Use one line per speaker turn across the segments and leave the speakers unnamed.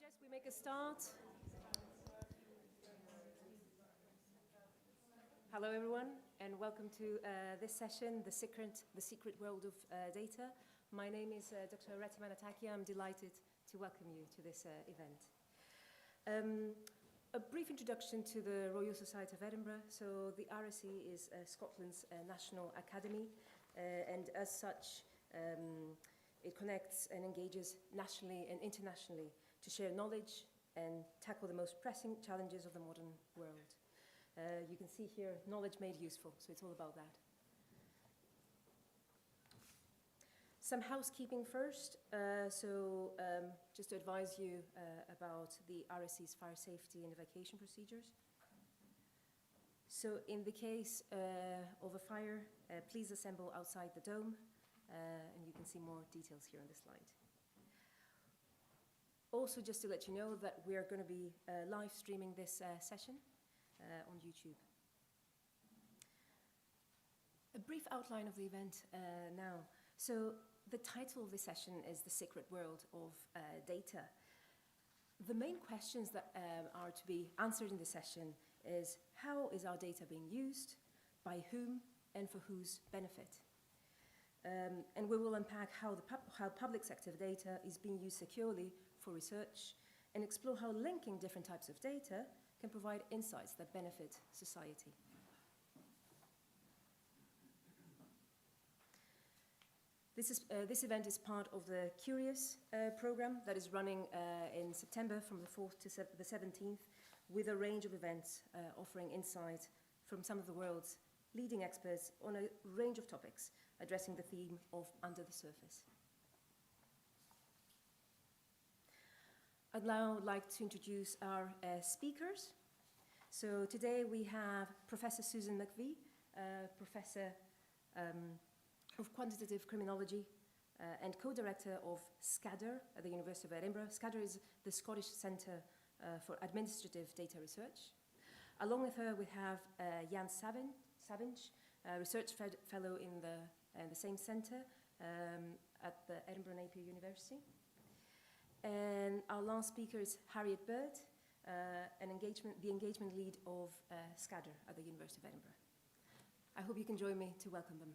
suggest we make a start. Hello everyone, and welcome to this session, The Secret World of Data. My name is Dr. Reti Manataki. I'm delighted to welcome you to this event. A brief introduction to the Royal Society of Edinburgh. So the RSE is Scotland's national academy, and as such, it connects and engages nationally and internationally to share knowledge and tackle the most pressing challenges of the modern world. You can see here, knowledge made useful, so it's all about that. Some housekeeping first. Just to advise you about the RSE's fire safety and evacuation procedures. So in the case of a fire, please assemble outside the dome, and you can see more details here on the slide. Also, just to let you know that we are going to be live streaming this session on YouTube. A brief outline of the event now. So the title of this session is The Secret World of Data. The main questions that are to be answered in this session is: how is our data being used, by whom, and for whose benefit? And we will unpack how public sector data is being used securely for research, and explore how linking different types of data can provide insights that benefit society. This event is part of the Curious program that is running in September from the 4th to the 17th, with a range of events offering insight from some of the world's leading experts on a range of topics addressing the theme of under the surface. I'd now like to introduce our speakers. So today we have Professor Susan McVie, Professor of Quantitative Criminology and co-director of SCADR at the University of Edinburgh. SCADR is the Scottish Centre for Administrative Data Research. Along with her, we have Jan Savage, Research Fellow in the same centre at the Edinburgh Napier University. And our last speaker is Harriet Bird, the engagement lead of SCADR at the University of Edinburgh. I hope you can join me to welcome them.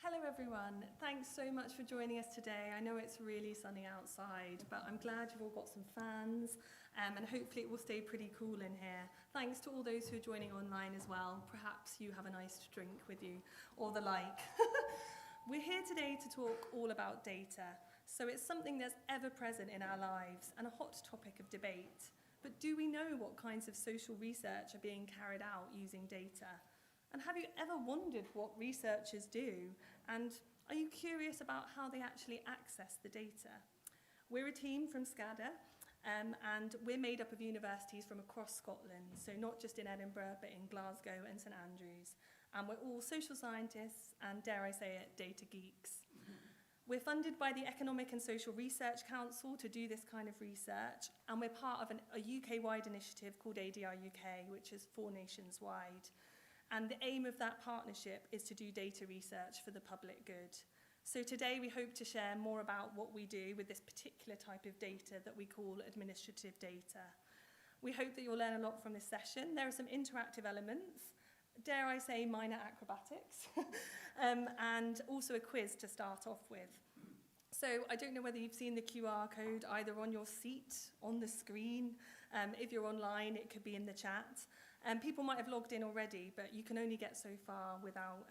Hello everyone, thanks so much for joining us today. I know it's really sunny outside, but I'm glad you've all got some fans, and hopefully it will stay pretty cool in here. Thanks to all those who are joining online as well. Perhaps you have a nice drink with you, or the like. We're here today to talk all about data. So it's something that's ever present in our lives and a hot topic of debate. But do we know what kinds of social research are being carried out using data? And have you ever wondered what researchers do? And are you curious about how they actually access the data? We're a team from SCADR, and we're made up of universities from across Scotland, so not just in Edinburgh, but in Glasgow and St Andrews. And we're all social scientists and, dare I say it, data geeks. We're funded by the Economic and Social Research Council to do this kind of research, and we're part of a UK-wide initiative called ADR UK, which is 4 nations-wide. And the aim of that partnership is to do data research for the public good. So today we hope to share more about what we do with this particular type of data that we call administrative data. We hope that you'll learn a lot from this session. There are some interactive elements, dare I say minor acrobatics, and also a quiz to start off with. So I don't know whether you've seen the QR code either on your seat, on the screen. If you're online, it could be in the chat. People might have logged in already, but you can only get so far without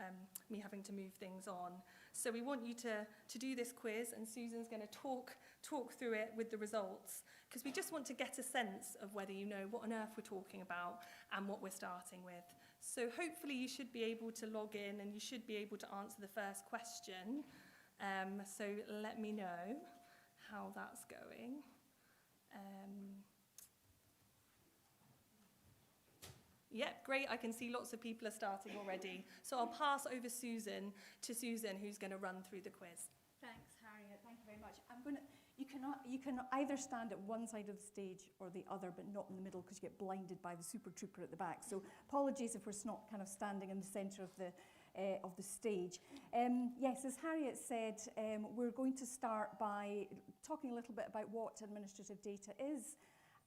me having to move things on. So we want you to do this quiz, and Susan's going to talk through it with the results, because we just want to get a sense of whether you know what on earth we're talking about and what we're starting with. So hopefully you should be able to log in, and you should be able to answer the first question. So let me know how that's going. Yep, great. I can see lots of people are starting already. So I'll pass over Susan, who's going to run through the quiz.
Thanks, Harriet. Thank you very much. You can either stand at one side of the stage or the other, but not in the middle because you get blinded by the super trooper at the back. So apologies if we're not kind of standing in the centre of the stage. Yes, as Harriet said, we're going to start by talking a little bit about what administrative data is.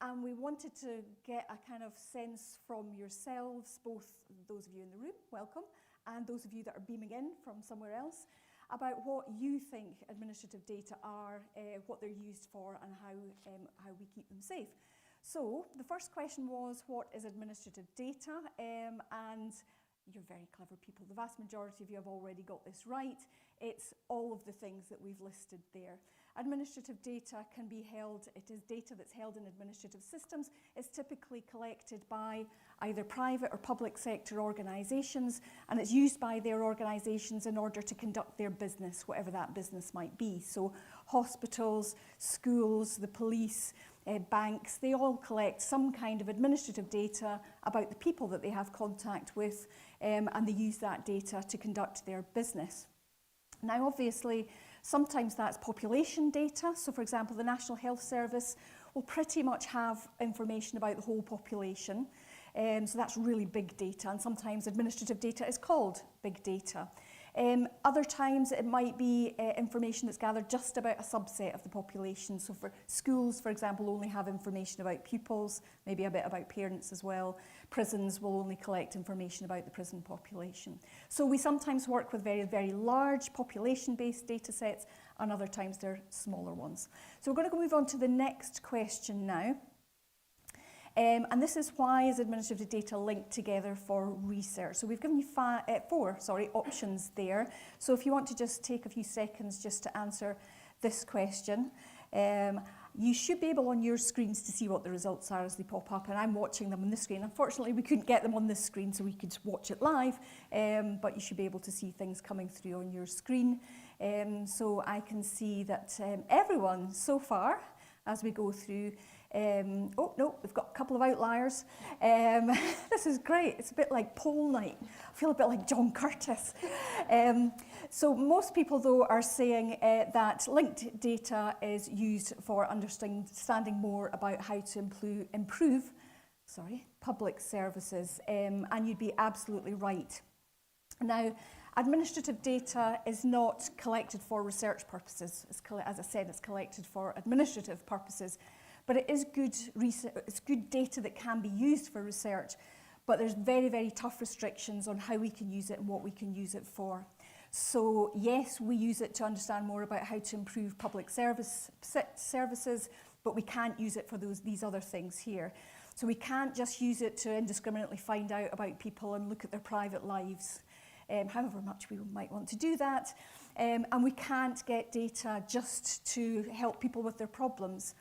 And we wanted to get a kind of sense from yourselves, both those of you in the room, welcome, and those of you that are beaming in from somewhere else, about what you think administrative data are, what they're used for, and how we keep them safe. So the first question was, what is administrative data? And you're very clever people. The vast majority of you have already got this right. It's all of the things that we've listed there. Administrative data can be held, it is data that's held in administrative systems. It's typically collected by either private or public sector organisations, and it's used by their organisations in order to conduct their business, whatever that business might be. So hospitals, schools, the police, banks, they all collect some kind of administrative data about the people that they have contact with, and they use that data to conduct their business. Now, obviously, sometimes that's population data. So, for example, the National Health Service will pretty much have information about the whole population. So that's really big data, and sometimes administrative data is called big data. Other times it might be information that's gathered just about a subset of the population. So for schools, for example, only have information about pupils, maybe a bit about parents as well. Prisons will only collect information about the prison population. So we sometimes work with very, very large population-based data sets, and other times they're smaller ones. So we're going to move on to the next question now. And this is, why is administrative data linked together for research? So we've given you four options there. So if you want to just take a few seconds just to answer this question. You should be able on your screens to see what the results are as they pop up, and I'm watching them on the screen. Unfortunately, we couldn't get them on this screen so we could watch it live, but you should be able to see things coming through on your screen. So I can see that everyone so far, as we go through, oh no, we've got a couple of outliers. This is great. It's a bit like poll night. I feel a bit like John Curtis. So most people, though, are saying that linked data is used for understanding more about how to improve public services, and you'd be absolutely right. Now, administrative data is not collected for research purposes. As I said, it's collected for administrative purposes. But it is good research, it's good data that can be used for research, but there's very, very tough restrictions on how we can use it and what we can use it for. So yes, we use it to understand more about how to improve public services, but we can't use it for these other things here. So we can't just use it to indiscriminately find out about people and look at their private lives, however much we might want to do that. And we can't get data just to help people with their problems.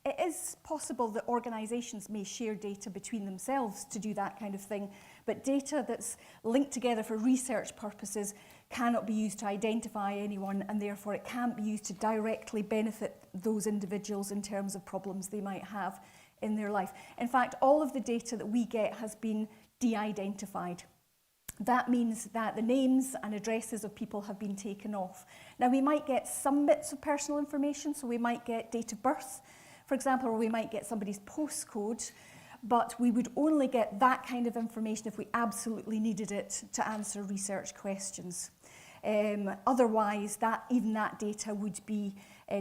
It is possible that organisations may share data between themselves to do that kind of thing, but data that's linked together for research purposes cannot be used to identify anyone, and therefore it can't be used to directly benefit those individuals in terms of problems they might have in their life. In fact, all of the data that we get has been de-identified. That means that the names and addresses of people have been taken off. Now, we might get some bits of personal information, so we might get date of birth, for example, or we might get somebody's postcode, but we would only get that kind of information if we absolutely needed it to answer research questions. Otherwise, even that data would be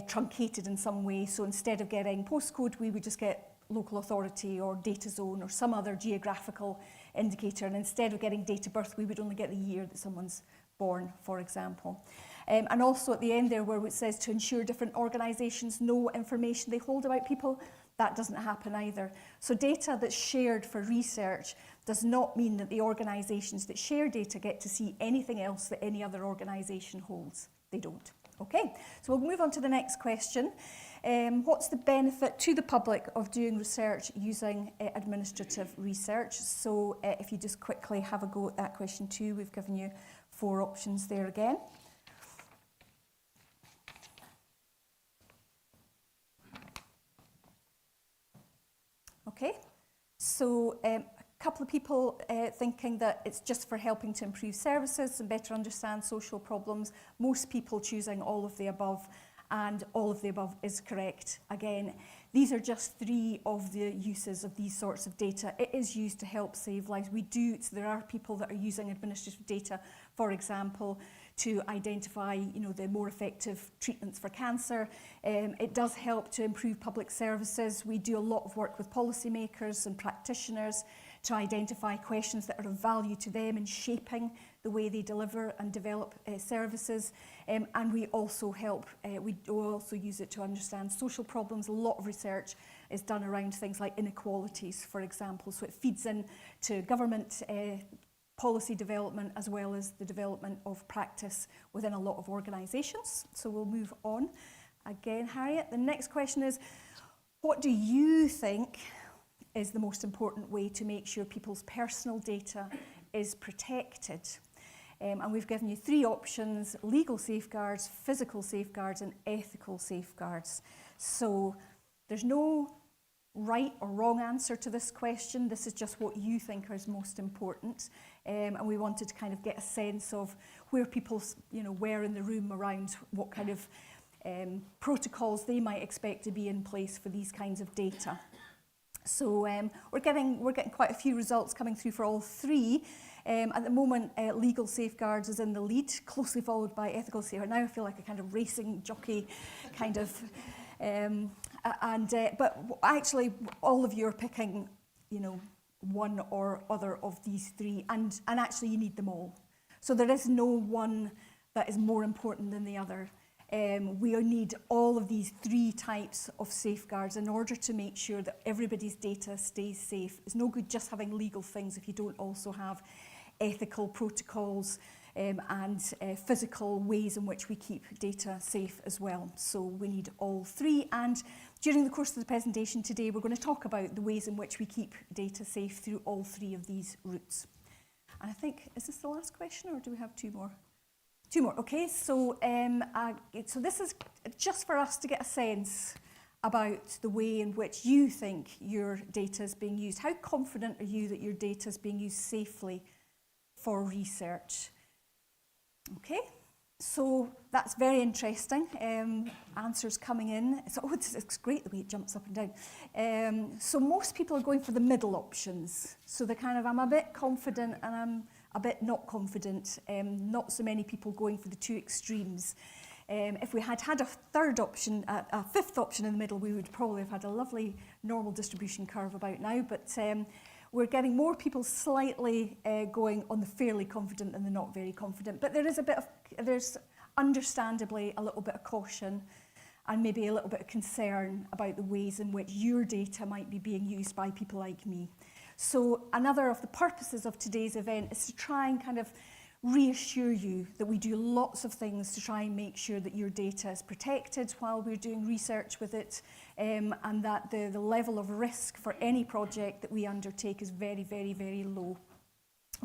truncated in some way. So instead of getting postcode, we would just get local authority or data zone or some other geographical indicator. And instead of getting date of birth, we would only get the year that someone's born, for example. And also at the end there where it says to ensure different organisations know information they hold about people, that doesn't happen either. So data that's shared for research does not mean that the organisations that share data get to see anything else that any other organisation holds. They don't. Okay, so we'll move on to the next question. What's the benefit to the public of doing research using administrative research? So if you just quickly have a go at that question too, we've given you 4 options there again. Okay, so a couple of people thinking that it's just for helping to improve services and better understand social problems. Most people choosing all of the above, and all of the above is correct. Again, these are just 3 of the uses of these sorts of data. It is used to help save lives. So there are people that are using administrative data, for example, to identify, the more effective treatments for cancer. It does help to improve public services. We do a lot of work with policymakers and practitioners to identify questions that are of value to them in shaping the way they deliver and develop services. And we also use it to understand social problems. A lot of research is done around things like inequalities, for example. So it feeds into government policy development as well as the development of practice within a lot of organisations. So we'll move on. Again, Harriet, the next question is, what do you think is the most important way to make sure people's personal data is protected? And we've given you 3 options: legal safeguards, physical safeguards, and ethical safeguards. So there's no right or wrong answer to this question. This is just what you think is most important. And we wanted to kind of get a sense of where people, were in the room around what kind of protocols they might expect to be in place for these kinds of data. So we're getting quite a few results coming through for all 3. At the moment, legal safeguards is in the lead, closely followed by ethical safeguards. Now I feel like a kind of racing jockey kind of. But actually, all of you are picking, one or other of these 3, and actually you need them all. So there is no one that is more important than the other. We need all of these 3 types of safeguards in order to make sure that everybody's data stays safe. It's no good just having legal things if you don't also have ethical protocols and physical ways in which we keep data safe as well. So we need all 3. And during the course of the presentation today, we're going to talk about the ways in which we keep data safe through all 3 of these routes. And I think, is this the last question or do we have 2 more? 2 more, okay. So this is just for us to get a sense about the way in which you think your data is being used. How confident are you that your data is being used safely for research? Okay, so that's very interesting. Answers coming in. It's great the way it jumps up and down. So most people are going for the middle options. So they're kind of, I'm a bit confident and I'm a bit not confident. Not so many people going for the 2 extremes. If we had a 3rd option, a 5th option in the middle, we would probably have had a lovely normal distribution curve about now. But we're getting more people slightly going on the fairly confident than the not very confident. But there's understandably a little bit of caution and maybe a little bit of concern about the ways in which your data might be being used by people like me. So another of the purposes of today's event is to try and kind of reassure you that we do lots of things to try and make sure that your data is protected while we're doing research with it, and that the level of risk for any project that we undertake is very, very, very low.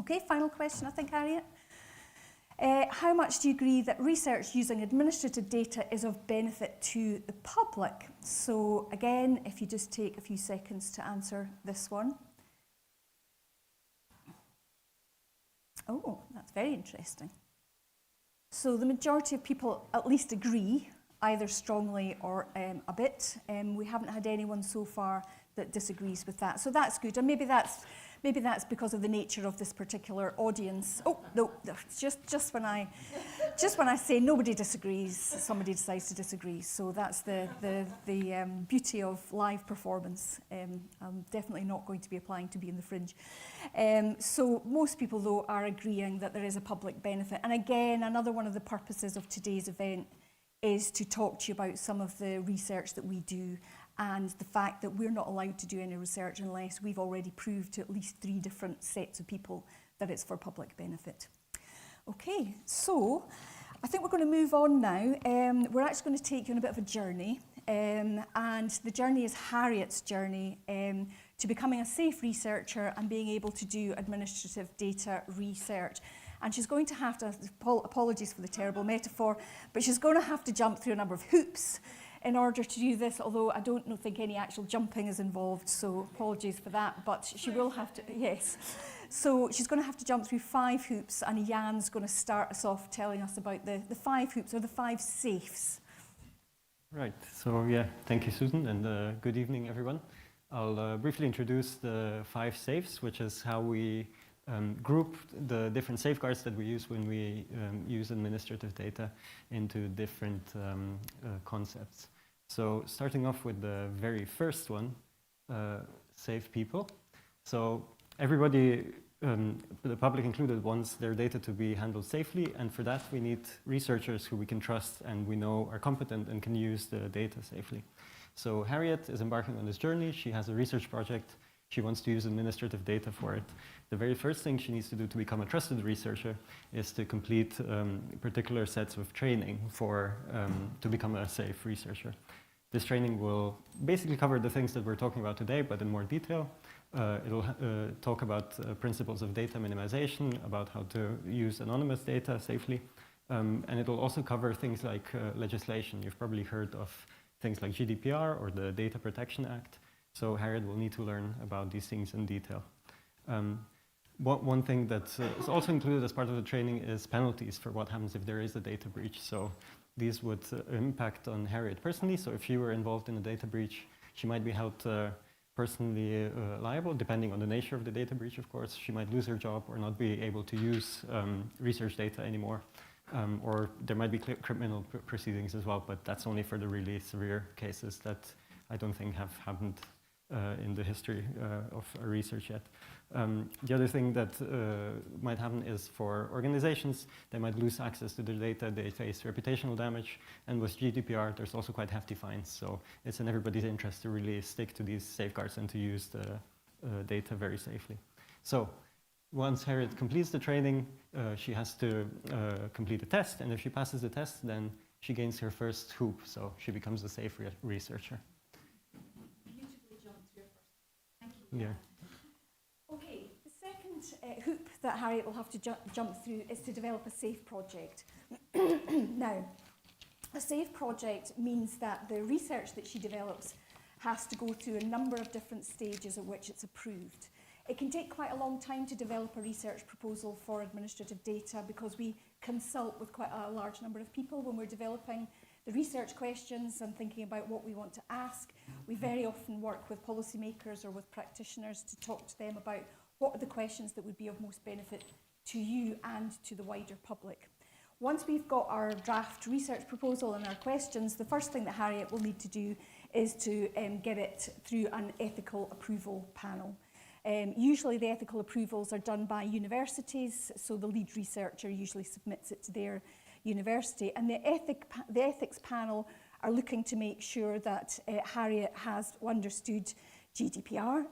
Okay, final question, I think, Harriet. How much do you agree that research using administrative data is of benefit to the public? So again, if you just take a few seconds to answer this one. Oh, that's very interesting. So the majority of people at least agree, either strongly or a bit. We haven't had anyone so far that disagrees with that. So that's good. And maybe that's because of the nature of this particular audience. Oh, no, just when I say nobody disagrees, somebody decides to disagree. So that's the beauty of live performance. I'm definitely not going to be applying to be in the fringe. So most people, though, are agreeing that there is a public benefit. And again, another one of the purposes of today's event is to talk to you about some of the research that we do and the fact that we're not allowed to do any research unless we've already proved to at least 3 different sets of people that it's for public benefit. Okay, so I think we're going to move on now. We're actually going to take you on a bit of a journey, and the journey is Harriet's journey to becoming a safe researcher and being able to do administrative data research. And she's going to have to, apologies for the terrible metaphor, but she's going to have to jump through a number of hoops in order to do this, although I don't think any actual jumping is involved, so apologies for that, but she will have to, yes. So she's going to have to jump through 5 hoops, and Jan's going to start us off telling us about the 5 hoops, or the 5 safes.
Right, so yeah, thank you, Susan, and good evening, everyone. I'll briefly introduce the 5 safes, which is how we group the different safeguards that we use when we use administrative data into different concepts. So starting off with the very first one, safe people. So everybody, the public included, wants their data to be handled safely, and for that we need researchers who we can trust and we know are competent and can use the data safely. So Harriet is embarking on this journey. She has a research project. She wants to use administrative data for it. The very first thing she needs to do to become a trusted researcher is to complete particular sets of training to become a safe researcher. This training will basically cover the things that we're talking about today, but in more detail. It'll talk about principles of data minimization, about how to use anonymous data safely, and it'll also cover things like legislation. You've probably heard of things like GDPR or the Data Protection Act. So Harriet will need to learn about these things in detail. One thing that is also included as part of the training is penalties for what happens if there is a data breach. So these would impact on Harriet personally. So if she were involved in a data breach, she might be held personally liable, depending on the nature of the data breach, of course. She might lose her job or not be able to use research data anymore. Or there might be criminal proceedings as well, but that's only for the really severe cases that I don't think have happened in the history of our research yet. The other thing that might happen is for organizations, they might lose access to their data, they face reputational damage, and with GDPR there's also quite hefty fines, so it's in everybody's interest to really stick to these safeguards and to use the data very safely. So once Harriet completes the training, she has to complete a test, and if she passes the test, then she gains her first hoop, so she becomes a safe researcher.
Beautifully jumped through first. Thank you.
Yeah.
Okay, the second hoop that Harriet will have to jump through is to develop a safe project. Now, a safe project means that the research that she develops has to go through a number of different stages at which it's approved. It can take quite a long time to develop a research proposal for administrative data because we consult with quite a large number of people when we're developing the research questions and thinking about what we want to ask. We very often work with policymakers or with practitioners to talk to them about what are the questions that would be of most benefit to you and to the wider public. Once we've got our draft research proposal and our questions, the first thing that Harriet will need to do is to get it through an ethical approval panel. Usually the ethical approvals are done by universities, so the lead researcher usually submits it to their university. And the ethics panel are looking to make sure that Harriet has understood GDPR,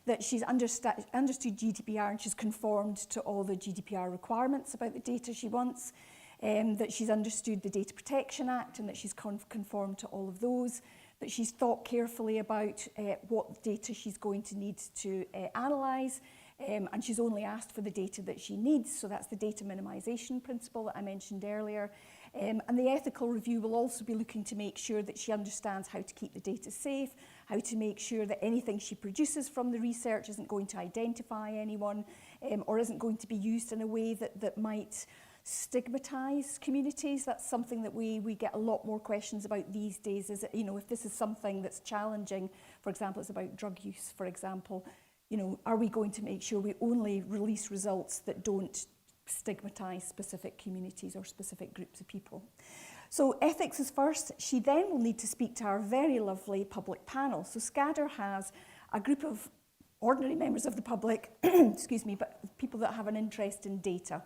that she's understood GDPR and she's conformed to all the GDPR requirements about the data she wants, that she's understood the Data Protection Act and that she's conformed to all of those, that she's thought carefully about what data she's going to need to analyse, and she's only asked for the data that she needs, so that's the data minimization principle that I mentioned earlier. And the ethical review will also be looking to make sure that she understands how to keep the data safe, how to make sure that anything she produces from the research isn't going to identify anyone or isn't going to be used in a way that might stigmatise communities. That's something that we get a lot more questions about these days, is, you know, if this is something that's challenging, for example, it's about drug use, for example, you know, are we going to make sure we only release results that don't stigmatise specific communities or specific groups of people? So ethics is first. She then will need to speak to our very lovely public panel. So SCADR has a group of ordinary members of the public, excuse me, but people that have an interest in data.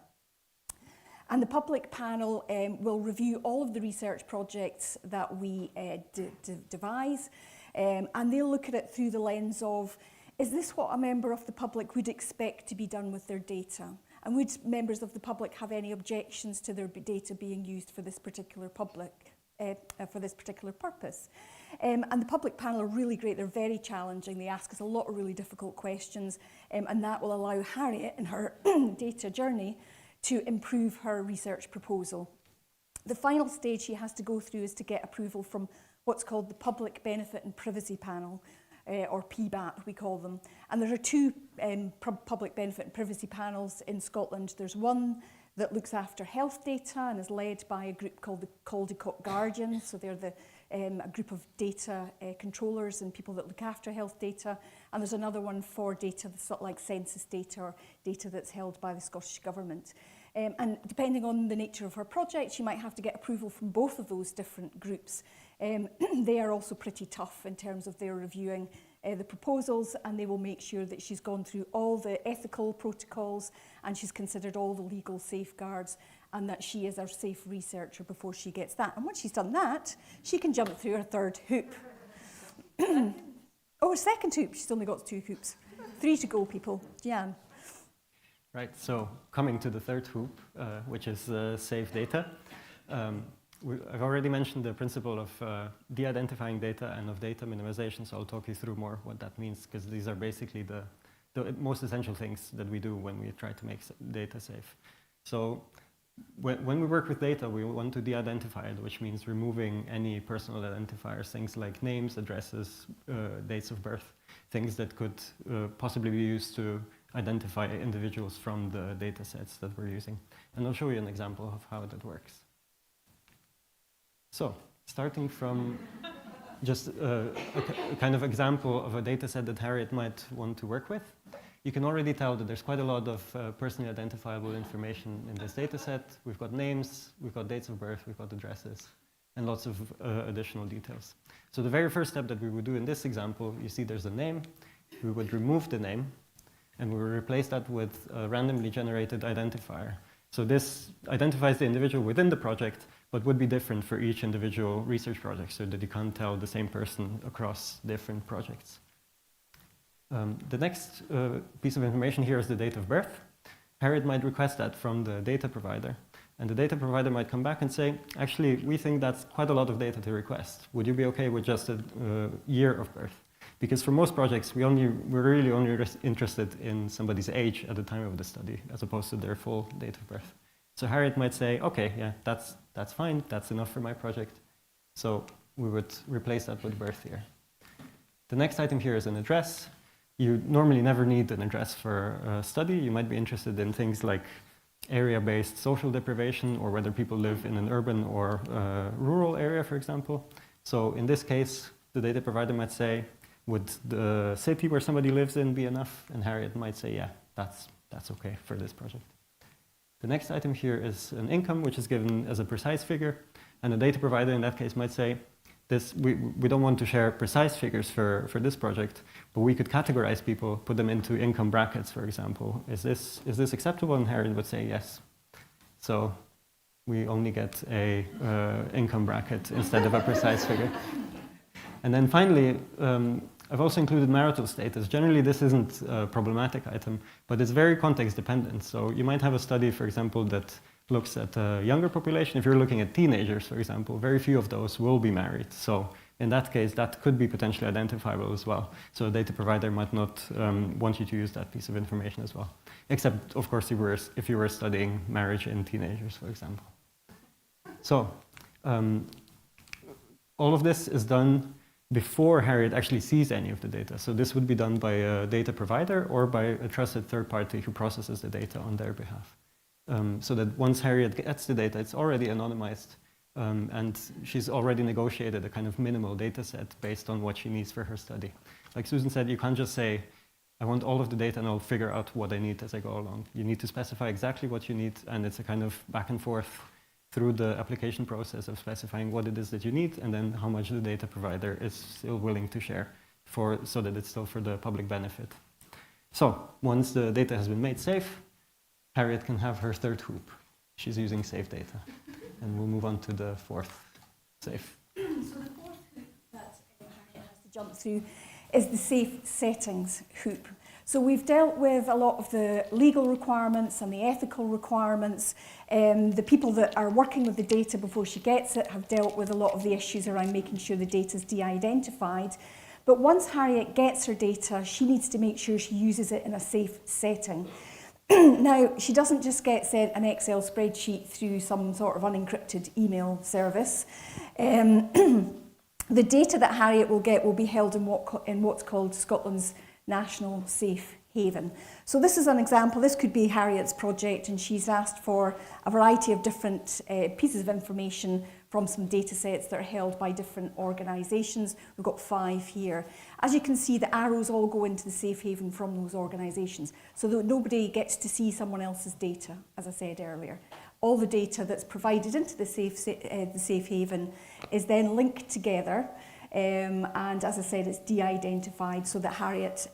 And the public panel will review all of the research projects that we devise, and they'll look at it through the lens of, is this what a member of the public would expect to be done with their data? And would members of the public have any objections to their data being used for this particular purpose? And the public panel are really great. They're very challenging. They ask us a lot of really difficult questions, and that will allow Harriet in her data journey to improve her research proposal. The final stage she has to go through is to get approval from what's called the Public Benefit and Privacy Panel, or PBAP we call them. And there are two public benefit and privacy panels in Scotland. There's one that looks after health data and is led by a group called the Caldecott Guardians. So they're a group of data controllers and people that look after health data. And there's another one for data that's sort of like census data or data that's held by the Scottish Government. And depending on the nature of her project, she might have to get approval from both of those different groups. They are also pretty tough in terms of their reviewing the proposals, and they will make sure that she's gone through all the ethical protocols and she's considered all the legal safeguards, and that she is our safe researcher before she gets that. And once she's done that, she can jump through her third hoop. Oh, her second hoop. She's only got 2 hoops. 3 to go, people. Jan.
Right, so coming to the third hoop, which is safe data. I've already mentioned the principle of de-identifying data and of data minimization, so I'll talk you through more what that means, because these are basically the most essential things that we do when we try to make data safe. So when we work with data, we want to de-identify it, which means removing any personal identifiers, things like names, addresses, dates of birth, things that could possibly be used to identify individuals from the data sets that we're using. And I'll show you an example of how that works. So, starting from just a kind of example of a data set that Harriet might want to work with, you can already tell that there's quite a lot of personally identifiable information in this data set. We've got names, we've got dates of birth, we've got addresses, and lots of additional details. So the very first step that we would do in this example, you see there's a name. We would remove the name, and we will replace that with a randomly generated identifier. So this identifies the individual within the project, but would be different for each individual research project, so that you can't tell the same person across different projects. The next piece of information here is the date of birth. Harriet might request that from the data provider, and the data provider might come back and say, actually, we think that's quite a lot of data to request. Would you be okay with just a year of birth? Because for most projects, we're really only interested in somebody's age at the time of the study, as opposed to their full date of birth. So Harriet might say, okay, yeah, that's fine, that's enough for my project. So we would replace that with birth year. The next item here is an address. You normally never need an address for a study. You might be interested in things like area-based social deprivation, or whether people live in an urban or rural area, for example. So in this case, the data provider might say, would the city where somebody lives in be enough? And Harriet might say, yeah, that's okay for this project. The next item here is an income, which is given as a precise figure. And the data provider in that case might say, we don't want to share precise figures for this project, but we could categorize people, put them into income brackets, for example. Is this acceptable? And Harriet would say yes. So we only get a income bracket instead of a precise figure. And then finally, I've also included marital status. Generally, this isn't a problematic item, but it's very context dependent. So you might have a study, for example, that looks at a younger population. If you're looking at teenagers, for example, very few of those will be married. So in that case, that could be potentially identifiable as well. So a data provider might not want you to use that piece of information as well. Except, of course, if you were studying marriage in teenagers, for example. So all of this is done before Harriet actually sees any of the data. So this would be done by a data provider or by a trusted third party who processes the data on their behalf. So that once Harriet gets the data, it's already anonymized, and she's already negotiated a kind of minimal data set based on what she needs for her study. Like Susan said, you can't just say, I want all of the data and I'll figure out what I need as I go along. You need to specify exactly what you need, and it's a kind of back and forth through the application process of specifying what it is that you need, and then how much the data provider is still willing to share so that it's still for the public benefit. So once the data has been made safe, Harriet can have her third hoop. She's using safe data. And we'll move on to the fourth safe.
So the fourth hoop that Harriet has to jump through is the safe settings hoop. So we've dealt with a lot of the legal requirements and the ethical requirements. The people that are working with the data before she gets it have dealt with a lot of the issues around making sure the data is de-identified. But once Harriet gets her data, she needs to make sure she uses it in a safe setting. Now, she doesn't just get sent an Excel spreadsheet through some sort of unencrypted email service. The data that Harriet will get will be held in what's called Scotland's National Safe haven. So this is an example. This could be Harriet's project, and she's asked for a variety of different pieces of information from some data sets that are held by different organisations. We've got 5 here. As you can see, the arrows all go into the safe haven from those organisations, so that nobody gets to see someone else's data, as I said earlier. All the data that's provided into the safe haven is then linked together, and as I said, it's de-identified so that Harriet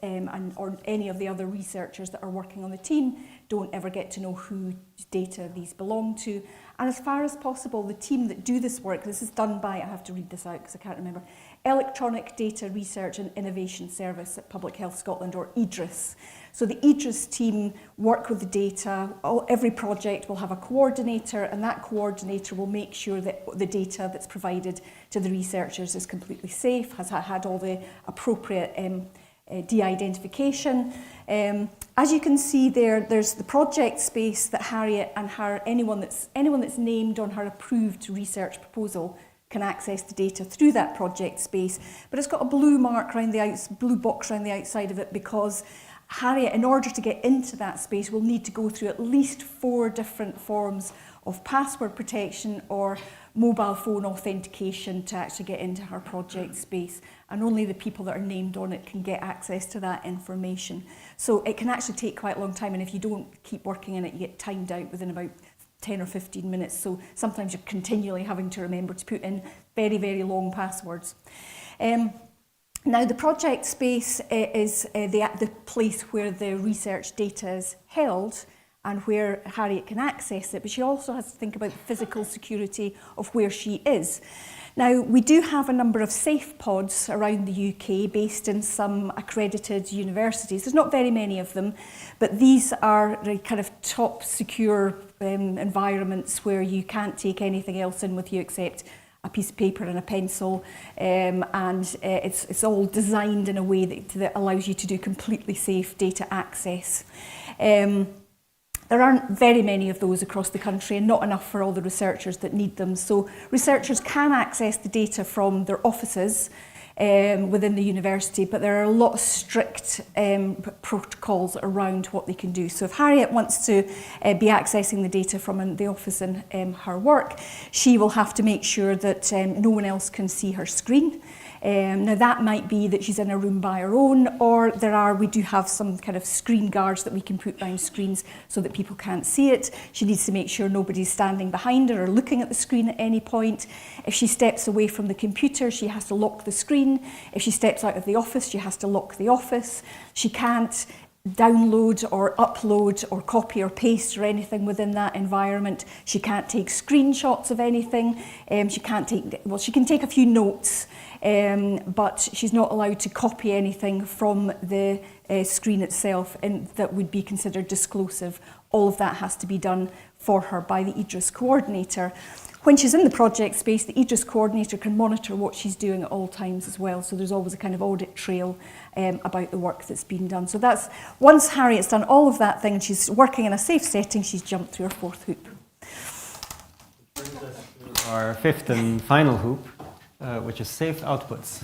or any of the other researchers that are working on the team don't ever get to know whose data these belong to. And as far as possible, the team that do this work, this is done by, I have to read this out because I can't remember, Electronic Data Research and Innovation Service at Public Health Scotland, or EDRIS. So the EDRIS team work with the data. Every project will have a coordinator, and that coordinator will make sure that the data that's provided to the researchers is completely safe, has had all the appropriate de-identification. As you can see there's the project space that Harriet and anyone that's named on her approved research proposal can access the data through that project space. But it's got a blue mark around blue box around the outside of it, because Harriet, in order to get into that space, will need to go through at least 4 different forms of password protection or mobile phone authentication to actually get into her project space. And only the people that are named on it can get access to that information. So it can actually take quite a long time, and if you don't keep working in it, you get timed out within about 10 or 15 minutes. So sometimes you're continually having to remember to put in very, very long passwords. Now, the project space is the place where the research data is held and where Harriet can access it, but she also has to think about the physical security of where she is. Now, we do have a number of safe pods around the UK based in some accredited universities. There's not very many of them, but these are the kind of top secure environments where you can't take anything else in with you except a piece of paper and a pencil, and it's all designed in a way that allows you to do completely safe data access. There aren't very many of those across the country, and not enough for all the researchers that need them. So researchers can access the data from their offices within the university, but there are a lot of strict protocols around what they can do. So if Harriet wants to be accessing the data from the office in her work, she will have to make sure that no one else can see her screen. Now that might be that she's in a room by her own, or we do have some kind of screen guards that we can put around screens so that people can't see it. She needs to make sure nobody's standing behind her or looking at the screen at any point. If she steps away from the computer, she has to lock the screen. If she steps out of the office, she has to lock the office. She can't download or upload or copy or paste or anything within that environment. She can't take screenshots of anything. She can take a few notes, but she's not allowed to copy anything from the screen itself, and that would be considered disclosive. All of that has to be done for her by the EDRIS coordinator. When she's in the project space, the EDRIS coordinator can monitor what she's doing at all times as well, so there's always a kind of audit trail about the work that's been done. So that's, once Harriet's done all of that thing and she's working in a safe setting, she's jumped through her 4th hoop.
Our 5th and final hoop, which is safe outputs.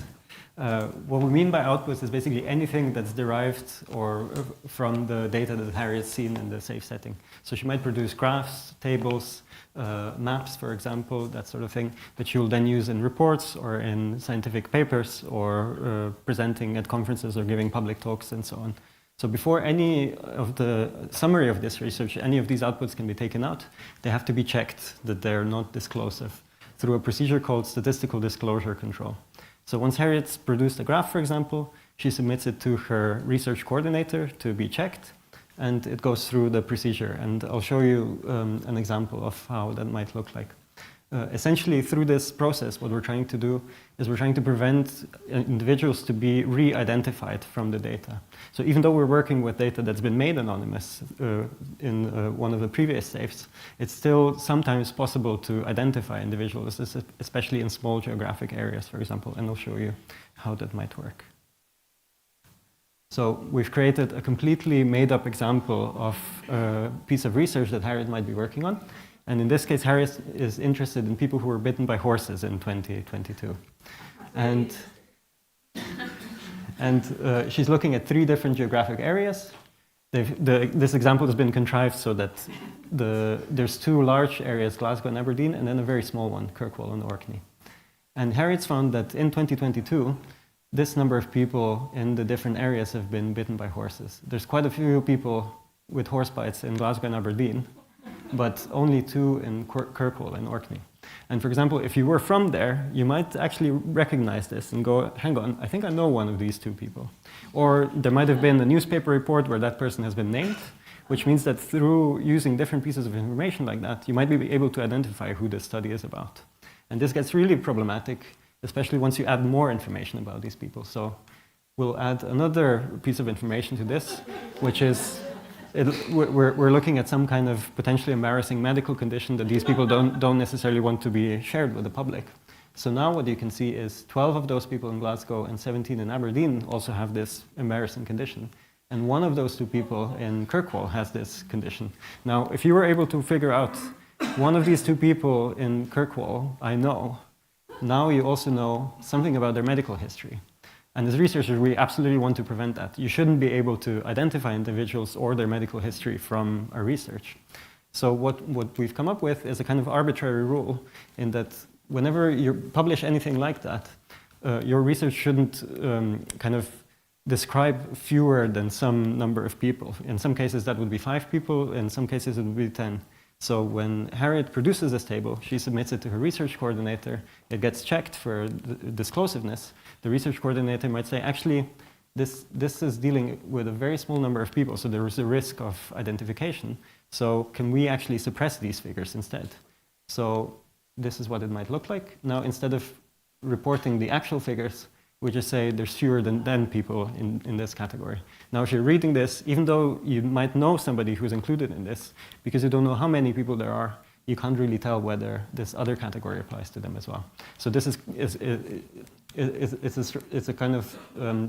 What we mean by outputs is basically anything that's derived or from the data that Harriet's seen in the safe setting. So she might produce graphs, tables, maps, for example, that sort of thing, that she will then use in reports or in scientific papers or presenting at conferences or giving public talks and so on. So before any of the summary of this research, any of these outputs can be taken out, they have to be checked that they're not disclosive through a procedure called statistical disclosure control. So once Harriet's produced a graph, for example, she submits it to her research coordinator to be checked, and it goes through the procedure. And I'll show you an example of how that might look like. Essentially, through this process, what we're trying to do is we're trying to prevent individuals to be re-identified from the data. So even though we're working with data that's been made anonymous in one of the previous safes, it's still sometimes possible to identify individuals, especially in small geographic areas, for example, and I'll show you how that might work. So we've created a completely made-up example of a piece of research that Harriet might be working on. And in this case, Harriet is interested in people who were bitten by horses in 2022. And she's looking at 3 different geographic areas. this example has been contrived so that there's two large areas, Glasgow and Aberdeen, and then a very small one, Kirkwall and Orkney. And Harriet's found that in 2022, this number of people in the different areas have been bitten by horses. There's quite a few people with horse bites in Glasgow and Aberdeen, but only 2 in Kirkwall and Orkney. And for example, if you were from there, you might actually recognize this and go, hang on, I think I know one of these 2 people. Or there might have been a newspaper report where that person has been named, which means that through using different pieces of information like that, you might be able to identify who this study is about. And this gets really problematic, especially once you add more information about these people. So we'll add another piece of information to this, which is we're looking at some kind of potentially embarrassing medical condition that these people don't necessarily want to be shared with the public. So now what you can see is 12 of those people in Glasgow and 17 in Aberdeen also have this embarrassing condition. And one of those 2 people in Kirkwall has this condition. Now, if you were able to figure out one of these 2 people in Kirkwall, I know, now you also know something about their medical history. And as researchers, we absolutely want to prevent that. You shouldn't be able to identify individuals or their medical history from our research. So what we've come up with is a kind of arbitrary rule in that whenever you publish anything like that, your research shouldn't kind of describe fewer than some number of people. In some cases, that would be 5 people. In some cases, it would be 10. So when Harriet produces this table, she submits it to her research coordinator. It gets checked for disclosiveness. The research coordinator might say, actually, this is dealing with a very small number of people, so there is a risk of identification. So can we actually suppress these figures instead? So this is what it might look like. Now, instead of reporting the actual figures, we just say there's fewer than 10 people in this category. Now, if you're reading this, even though you might know somebody who's included in this, because you don't know how many people there are, you can't really tell whether this other category applies to them as well. So this is it's a kind of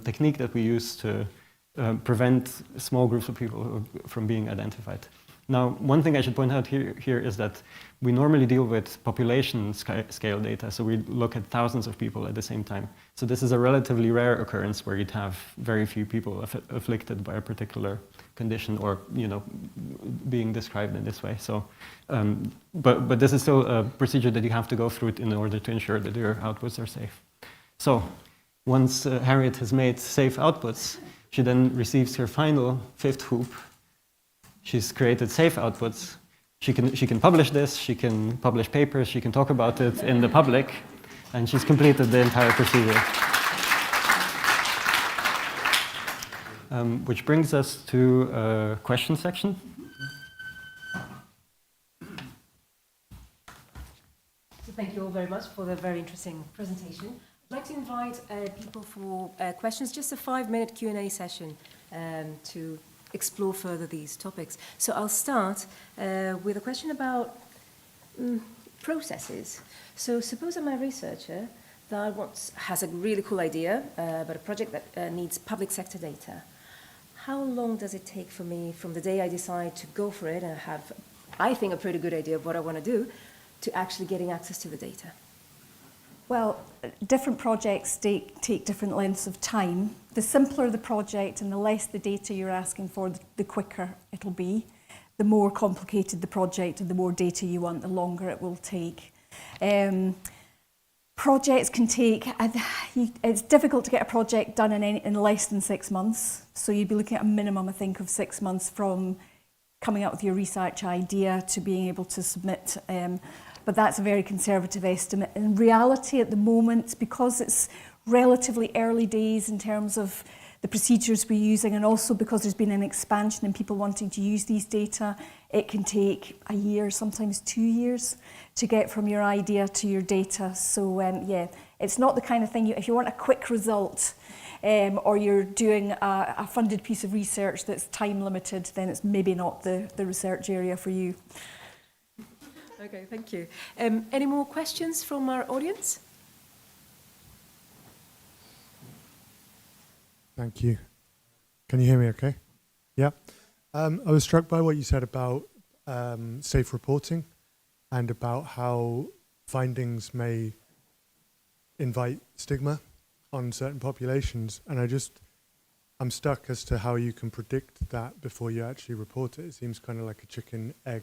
technique that we use to prevent small groups of people from being identified. Now, one thing I should point out here is that we normally deal with population scale data, so we look at thousands of people at the same time. So this is a relatively rare occurrence where you'd have very few people afflicted by a particular condition or, you know, being described in this way. So, but this is still a procedure that you have to go through in order to ensure that your outputs are safe. So once Harriet has made safe outputs, she then receives her final 5th hoop. She's created safe outputs. She can publish this, she can publish papers, she can talk about it in the public, and she's completed the entire procedure. Which brings us to a question section.
So thank you all very much for the very interesting presentation. I'd like to invite people for questions, just a 5-minute Q&A session to explore further these topics. So I'll start with a question about processes. So suppose I'm a researcher that has a really cool idea about a project that needs public sector data. How long does it take for me from the day I decide to go for it and have, I think, a pretty good idea of what I want to do, to actually getting access to the data?
Well, different projects take different lengths of time. The simpler the project and the less the data you're asking for, the quicker it'll be. The more complicated the project and the more data you want, the longer it will take. Projects can take, it's difficult to get a project done in less than 6 months. So you'd be looking at a minimum, I think, of 6 months from coming up with your research idea to being able to submit. But that's a very conservative estimate. In reality, at the moment, because it's relatively early days in terms of the procedures we're using, and also because there's been an expansion in people wanting to use these data, it can take a year, sometimes 2 years, to get from your idea to your data. So yeah, it's not the kind of thing, if you want a quick result, or you're doing a funded piece of research that's time limited, then it's maybe not the research area for you.
Okay, thank you. Any more questions from our audience?
Thank you. Can you hear me okay? Yeah. I was struck by what you said about safe reporting and about how findings may invite stigma on certain populations. And I'm stuck as to how you can predict that before you actually report it. It seems kind of like a chicken-egg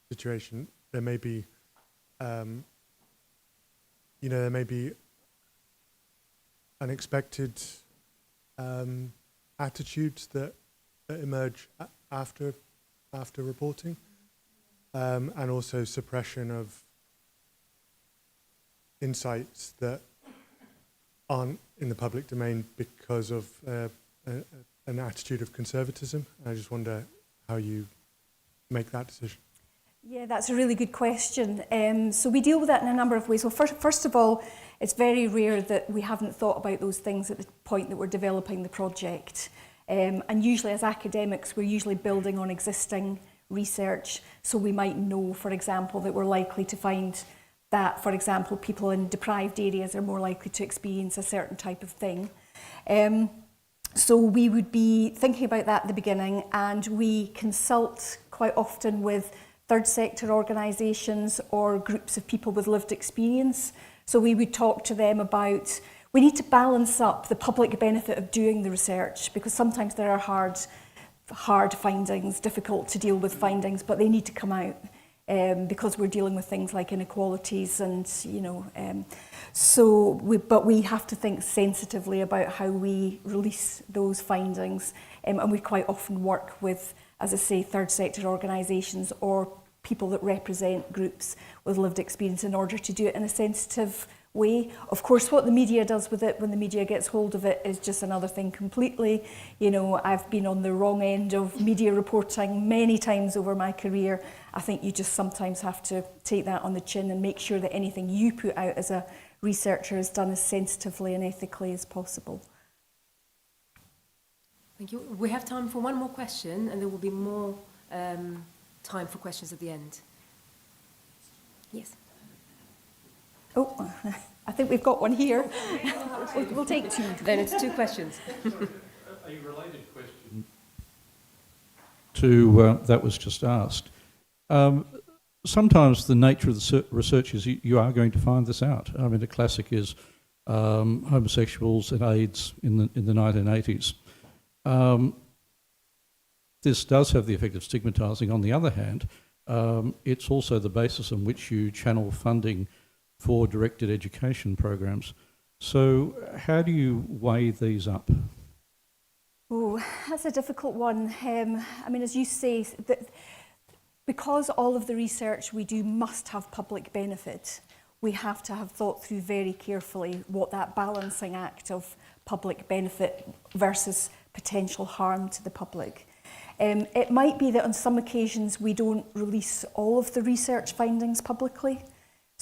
situation. There may be, there may be unexpected attitudes that emerge after reporting, and also suppression of insights that aren't in the public domain because of an attitude of conservatism. I just wonder how you make that decision.
Yeah, that's a really good question. So we deal with that in a number of ways. Well, first of all, it's very rare that we haven't thought about those things at the point that we're developing the project. And usually as academics, we're usually building on existing research. So we might know, for example, that we're likely to find that, for example, people in deprived areas are more likely to experience a certain type of thing. So we would be thinking about that at the beginning, and we consult quite often with third sector organisations or groups of people with lived experience. So we would talk to them about, we need to balance up the public benefit of doing the research, because sometimes there are hard findings, difficult to deal with findings, but they need to come out because we're dealing with things like inequalities and, but we have to think sensitively about how we release those findings. And we quite often work with, as I say, third sector organisations or people that represent groups with lived experience in order to do it in a sensitive way. Of course, what the media does with it when the media gets hold of it is just another thing completely. I've been on the wrong end of media reporting many times over my career. I think you just sometimes have to take that on the chin and make sure that anything you put out as a researcher is done as sensitively and ethically as possible.
Thank you. We have time for one more question, and there will be more time for questions at the end. Yes.
Oh, I think we've got one here. We'll take two.
Then it's two questions.
A related question to that was just asked. Sometimes the nature of the research is you are going to find this out. I mean, the classic is homosexuals and AIDS in the 1980s. This does have the effect of stigmatising. On the other hand, it's also the basis on which you channel funding for directed education programs. So how do you weigh these up?
Oh, that's a difficult one. I mean, as you say, because all of the research we do must have public benefit, we have to have thought through very carefully what that balancing act of public benefit versus potential harm to the public. It might be that on some occasions we don't release all of the research findings publicly.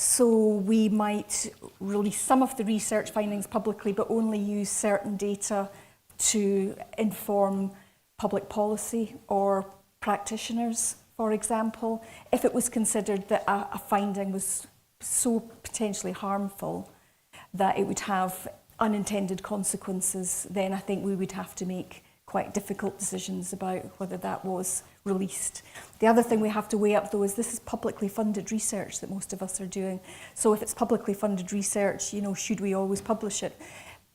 So we might release some of the research findings publicly, but only use certain data to inform public policy or practitioners, for example. If it was considered that a finding was so potentially harmful that it would have unintended consequences, then I think we would have to make quite difficult decisions about whether that was released. The other thing we have to weigh up, though, is this is publicly funded research that most of us are doing. So if it's publicly funded research, should we always publish it?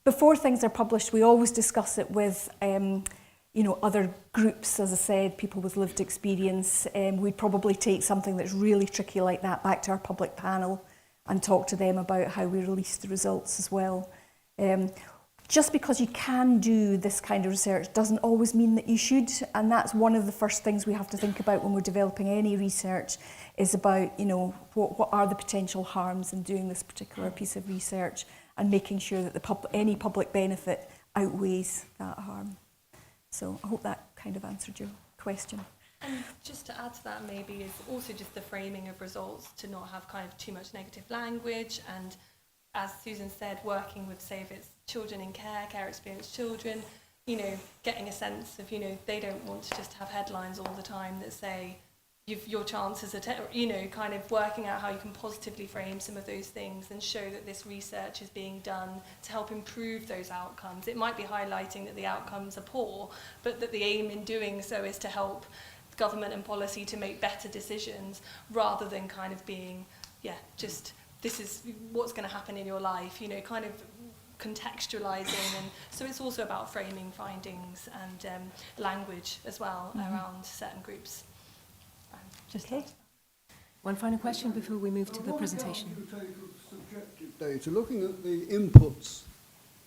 Before things are published, we always discuss it with, other groups, as I said, people with lived experience. We'd probably take something that's really tricky like that back to our public panel and talk to them about how we release the results as well. Just because you can do this kind of research doesn't always mean that you should, and that's one of the first things we have to think about when we're developing any research, is about, what are the potential harms in doing this particular piece of research and making sure that any public benefit outweighs that harm. So I hope that kind of answered your question.
And just to add to that maybe is also just the framing of results, to not have kind of too much negative language, and as Susan said, working with, say, if it's children in care experienced children, getting a sense of, they don't want to just have headlines all the time that say your chances are, kind of working out how you can positively frame some of those things and show that this research is being done to help improve those outcomes. It might be highlighting that the outcomes are poor, but that the aim in doing so is to help government and policy to make better decisions, rather than kind of being, just this is what's going to happen in your life, kind of contextualising, and so it's also about framing findings and language as well around certain groups.
Okay. One final question before we move to the presentation.
Subjective data, looking at the inputs,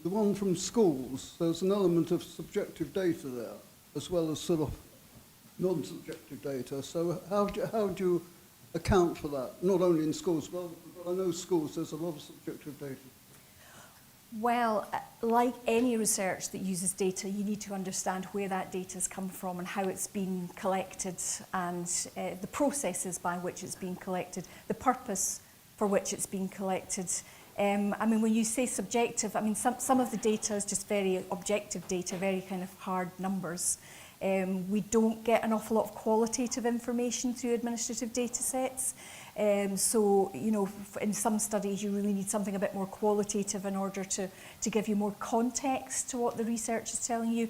the one from schools, there's an element of subjective data there, as well as sort of non-subjective data. So how do you account for that? Not only in schools, but I know schools, there's a lot of subjective data.
Well, like any research that uses data, you need to understand where that data has come from and how it's been collected, and the processes by which it's been collected, the purpose for which it's been collected. I mean, when you say subjective, I mean, some of the data is just very objective data, very kind of hard numbers. We don't get an awful lot of qualitative information through administrative data sets. So, you know, in some studies you really need something a bit more qualitative in order to give you more context to what the research is telling you.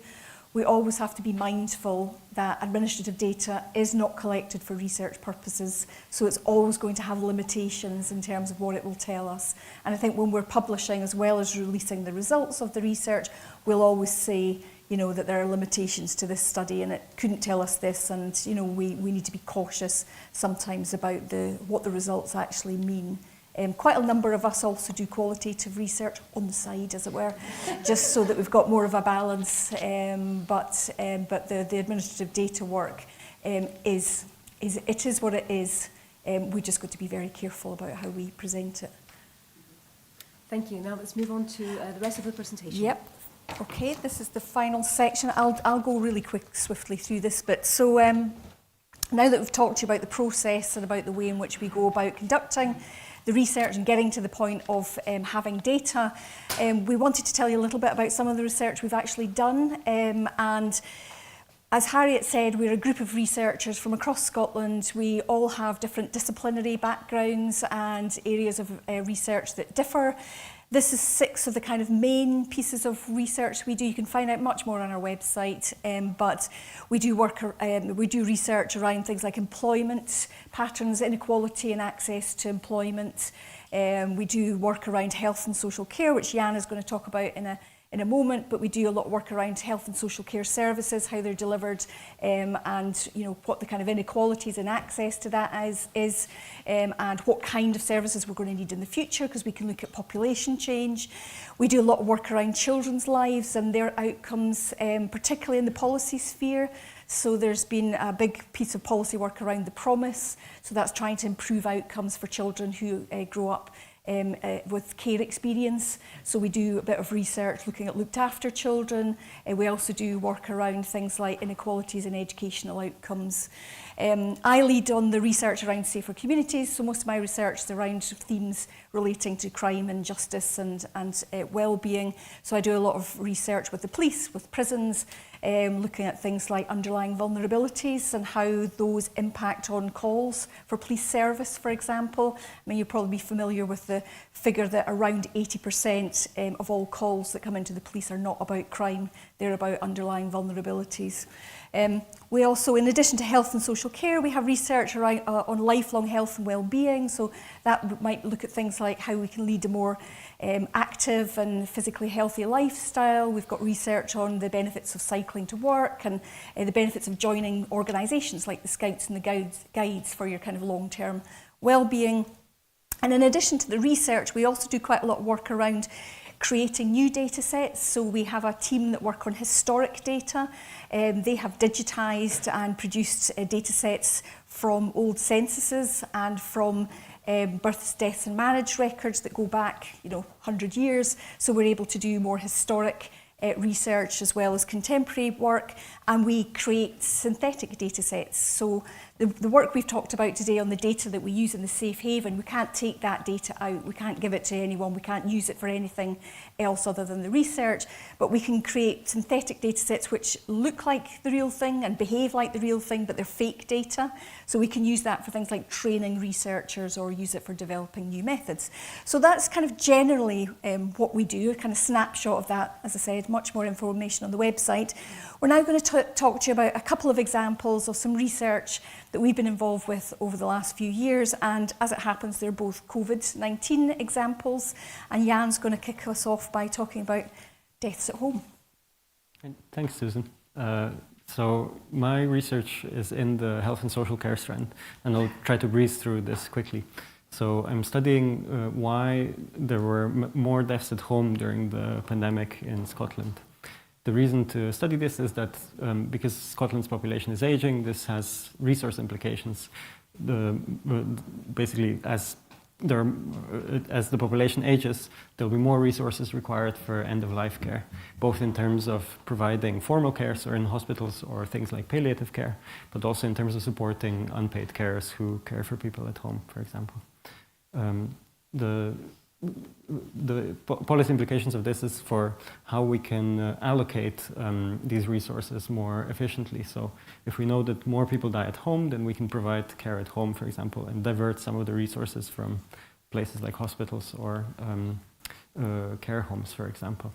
We always have to be mindful that administrative data is not collected for research purposes, so it's always going to have limitations in terms of what it will tell us. And I think when we're publishing as well as releasing the results of the research, we'll always say, you know, that there are limitations to this study and it couldn't tell us this, and, you know, we need to be cautious sometimes about what the results actually mean. Quite a number of us also do qualitative research on the side, as it were, just so that we've got more of a balance. But the administrative data work is what it is. We just got to be very careful about how we present it.
Thank you. Now let's move on to the rest of the presentation.
Yep. Okay, this is the final section. I'll go really swiftly through this bit. So now that we've talked to you about the process and about the way in which we go about conducting the research and getting to the point of having data, we wanted to tell you a little bit about some of the research we've actually done. And as Harriet said, we're a group of researchers from across Scotland. We all have different disciplinary backgrounds and areas of research that differ. This is 6 of the kind of main pieces of research we do. You can find out much more on our website, but we do research around things like employment patterns, inequality and access to employment. We do work around health and social care, which Jan is going to talk about in a moment, but we do a lot of work around health and social care services, how they're delivered, and, you know, what the kind of inequalities in access to that is, and what kind of services we're going to need in the future, because we can look at population change. We do a lot of work around children's lives and their outcomes, particularly in the policy sphere. So there's been a big piece of policy work around the promise. So that's trying to improve outcomes for children who grow up with care experience. So we do a bit of research looking at looked after children. We also do work around things like inequalities in educational outcomes. I lead on the research around safer communities, so most of my research is around themes relating to crime and justice and well-being. So I do a lot of research with the police, with prisons, looking at things like underlying vulnerabilities and how those impact on calls for police service, for example. I mean, you'll probably be familiar with the figure that around 80% of all calls that come into the police are not about crime, they're about underlying vulnerabilities. We also, in addition to health and social care, we have research around, on lifelong health and well-being. So that might look at things like how we can lead a more active and physically healthy lifestyle. We've got research on the benefits of cycling to work and the benefits of joining organisations like the Scouts and the Guides for your kind of long-term well-being. And in addition to the research, we also do quite a lot of work around creating new data sets. So we have a team that work on historic data. They have digitised and produced data sets from old censuses and from births, deaths and marriage records that go back, 100 years. So we're able to do more historic research as well as contemporary work, and we create synthetic data sets. So the work we've talked about today on the data that we use in the safe haven, we can't take that data out, we can't give it to anyone, we can't use it for anything else other than the research, but we can create synthetic data sets which look like the real thing and behave like the real thing, but they're fake data. So we can use that for things like training researchers or use it for developing new methods. So that's kind of generally what we do, a kind of snapshot of that. As I said, much more information on the website. We're now going to talk to you about a couple of examples of some research that we've been involved with over the last few years. And as it happens, they're both COVID-19 examples. And Jan's going to kick us off by talking about deaths at home.
Thanks, Susan. So my research is in the health and social care strand, and I'll try to breeze through this quickly. So I'm studying why there were more deaths at home during the pandemic in Scotland. The reason to study this is that because Scotland's population is aging, this has resource implications. Basically, as the population ages, there'll be more resources required for end-of-life care, both in terms of providing formal care, so in hospitals, or things like palliative care, but also in terms of supporting unpaid carers who care for people at home, for example. The policy implications of this is for how we can allocate these resources more efficiently. So if we know that more people die at home, then we can provide care at home, for example, and divert some of the resources from places like hospitals or care homes, for example.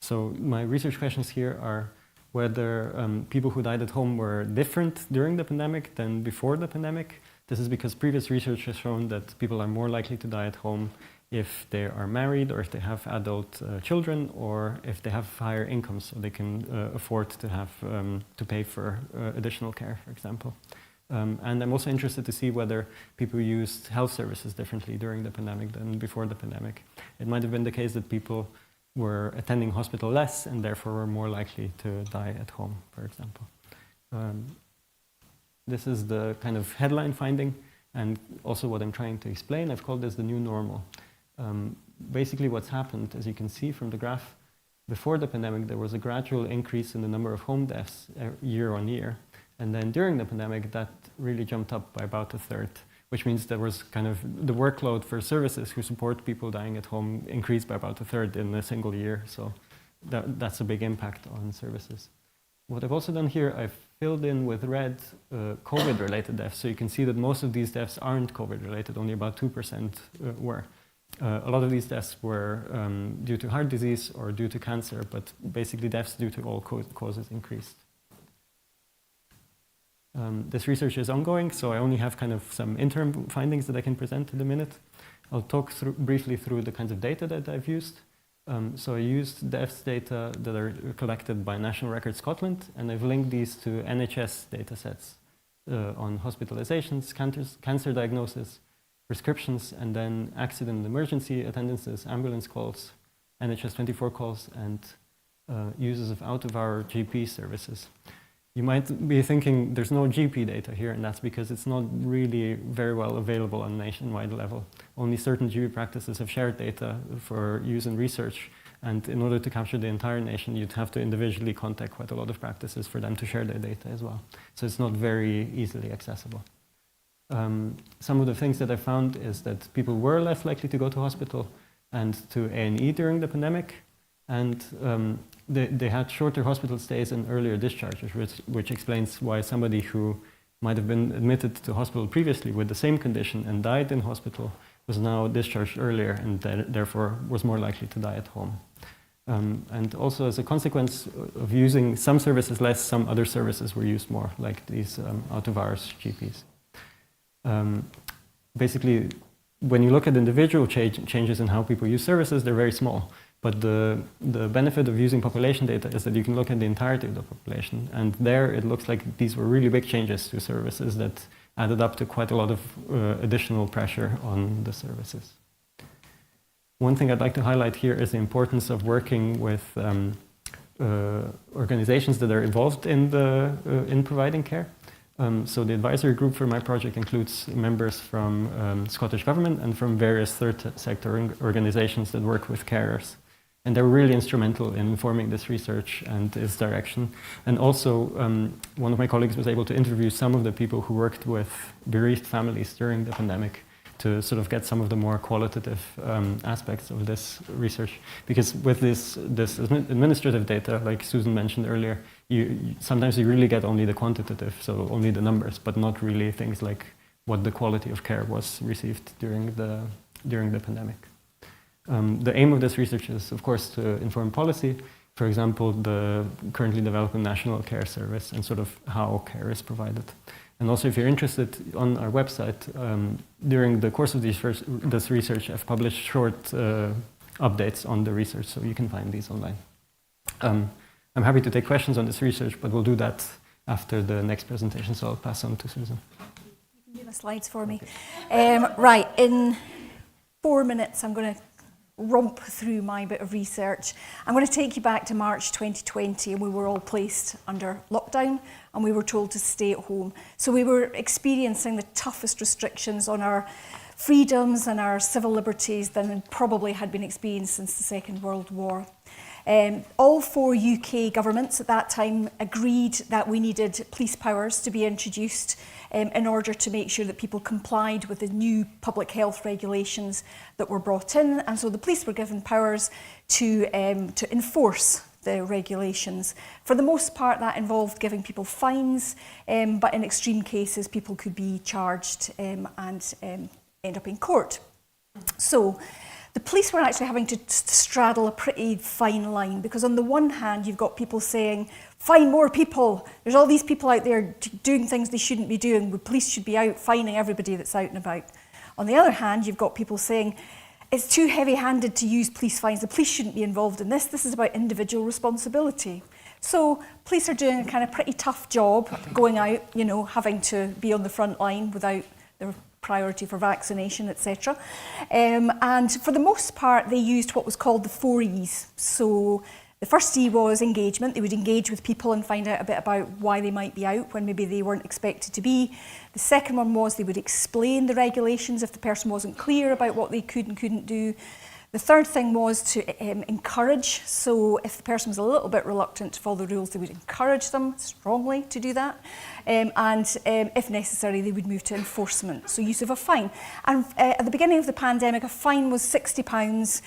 So my research questions here are whether people who died at home were different during the pandemic than before the pandemic. This is because previous research has shown that people are more likely to die at home if they are married, or if they have adult children, or if they have higher incomes, so they can afford to have to pay for additional care, for example. And I'm also interested to see whether people used health services differently during the pandemic than before the pandemic. It might have been the case that people were attending hospital less and therefore were more likely to die at home, for example. This is the kind of headline finding, and also what I'm trying to explain. I've called this the new normal. Basically what's happened, as you can see from the graph, before the pandemic there was a gradual increase in the number of home deaths year on year. And then during the pandemic that really jumped up by about a third, which means there was kind of the workload for services who support people dying at home increased by about a third in a single year. So that's a big impact on services. What I've also done here, I've filled in with red COVID-related deaths. So you can see that most of these deaths aren't COVID-related, only about 2% were. A lot of these deaths were due to heart disease or due to cancer, but basically deaths due to all causes increased. This research is ongoing, so I only have kind of some interim findings that I can present in a minute. I'll talk briefly through the kinds of data that I've used. So I used deaths data that are collected by National Records Scotland, and I've linked these to NHS data sets on hospitalizations, cancer diagnosis, prescriptions, and then accident and emergency attendances, ambulance calls, NHS 24 calls, and uses of out-of-hour GP services. You might be thinking there's no GP data here, and that's because it's not really very well available on a nationwide level. Only certain GP practices have shared data for use in research, and in order to capture the entire nation, you'd have to individually contact quite a lot of practices for them to share their data as well. So it's not very easily accessible. Some of the things that I found is that people were less likely to go to hospital and to A&E during the pandemic, and they had shorter hospital stays and earlier discharges, which explains why somebody who might have been admitted to hospital previously with the same condition and died in hospital was now discharged earlier and therefore was more likely to die at home. And also as a consequence of using some services less, some other services were used more, like these out-of-hours GPs. Basically, when you look at individual changes in how people use services, they're very small. But the benefit of using population data is that you can look at the entirety of the population. And there it looks like these were really big changes to services that added up to quite a lot of additional pressure on the services. One thing I'd like to highlight here is the importance of working with organizations that are involved in providing care. So the advisory group for my project includes members from Scottish Government and from various third sector organizations that work with carers. And they're really instrumental in informing this research and its direction. And also, one of my colleagues was able to interview some of the people who worked with bereaved families during the pandemic to sort of get some of the more qualitative aspects of this research. Because with this administrative data, like Susan mentioned earlier, sometimes you really get only the quantitative, so only the numbers, but not really things like what the quality of care was received during the pandemic. The aim of this research is, of course, to inform policy. for example, the currently developing National Care Service and sort of how care is provided. And also, if you're interested, on our website, during the course of this research, I've published short updates on the research, so you can find these online. I'm happy to take questions on this research, but we'll do that after the next presentation, so I'll pass on to Susan.
You can do the slides for me. Right, in 4 minutes, I'm going to romp through my bit of research. I'm going to take you back to March 2020, and we were all placed under lockdown, and we were told to stay at home. So we were experiencing the toughest restrictions on our freedoms and our civil liberties than probably had been experienced since the Second World War. All 4 UK governments at that time agreed that we needed police powers to be introduced in order to make sure that people complied with the new public health regulations that were brought in. And so the police were given powers to enforce the regulations. For the most part, that involved giving people fines, but in extreme cases, people could be charged and end up in court. So the police were actually having to straddle a pretty fine line, because on the one hand, you've got people saying, fine more people. There's all these people out there doing things they shouldn't be doing. The police should be out fining everybody that's out and about. On the other hand, you've got people saying, it's too heavy-handed to use police fines. The police shouldn't be involved in this. This is about individual responsibility. So police are doing a kind of pretty tough job going out, you know, having to be on the front line without their priority for vaccination, etc. And for the most part, they used what was called the 4 E's. So the first E was engagement. They would engage with people and find out a bit about why they might be out when maybe they weren't expected to be. The second one was they would explain the regulations if the person wasn't clear about what they could and couldn't do. The third thing was to encourage. So if the person was a little bit reluctant to follow the rules, they would encourage them strongly to do that. And if necessary, they would move to enforcement, so use of a fine. And at the beginning of the pandemic, a fine was £60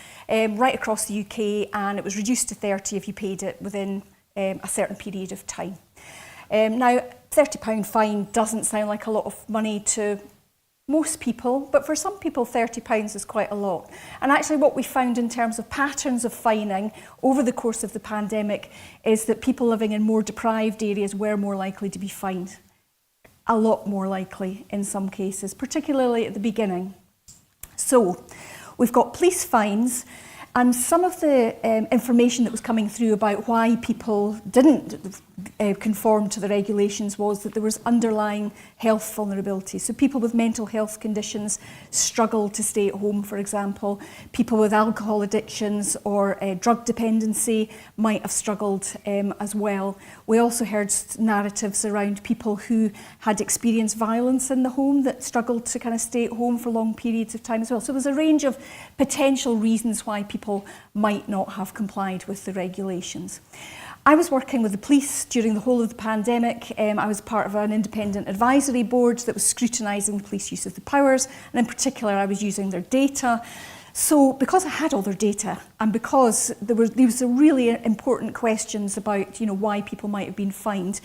right across the UK, and it was reduced to 30 if you paid it within a certain period of time. Now, £30 fine doesn't sound like a lot of money to most people, but for some people £30 is quite a lot. And actually what we found in terms of patterns of fining over the course of the pandemic is that people living in more deprived areas were more likely to be fined. A lot more likely in some cases, particularly at the beginning. So we've got police fines, and some of the information that was coming through about why people didn't conform to the regulations was that there was underlying health vulnerability. So people with mental health conditions struggled to stay at home, for example. People with alcohol addictions or drug dependency might have struggled as well. We also heard narratives around people who had experienced violence in the home that struggled to kind of stay at home for long periods of time as well. So there's a range of potential reasons why people might not have complied with the regulations. I was working with the police during the whole of the pandemic. I was part of an independent advisory board that was scrutinising the police use of the powers, and in particular I was using their data. So because I had all their data, and because there was really important questions about, you know, why people might have been fined,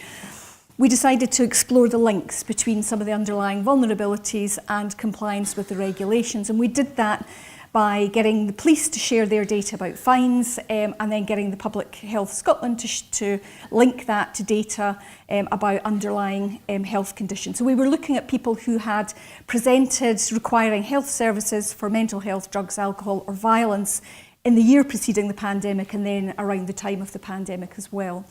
we decided to explore the links between some of the underlying vulnerabilities and compliance with the regulations, and we did that by getting the police to share their data about fines, and then getting the Public Health Scotland to link that to data about underlying health conditions. So we were looking at people who had presented requiring health services for mental health, drugs, alcohol or violence in the year preceding the pandemic, and then around the time of the pandemic as well.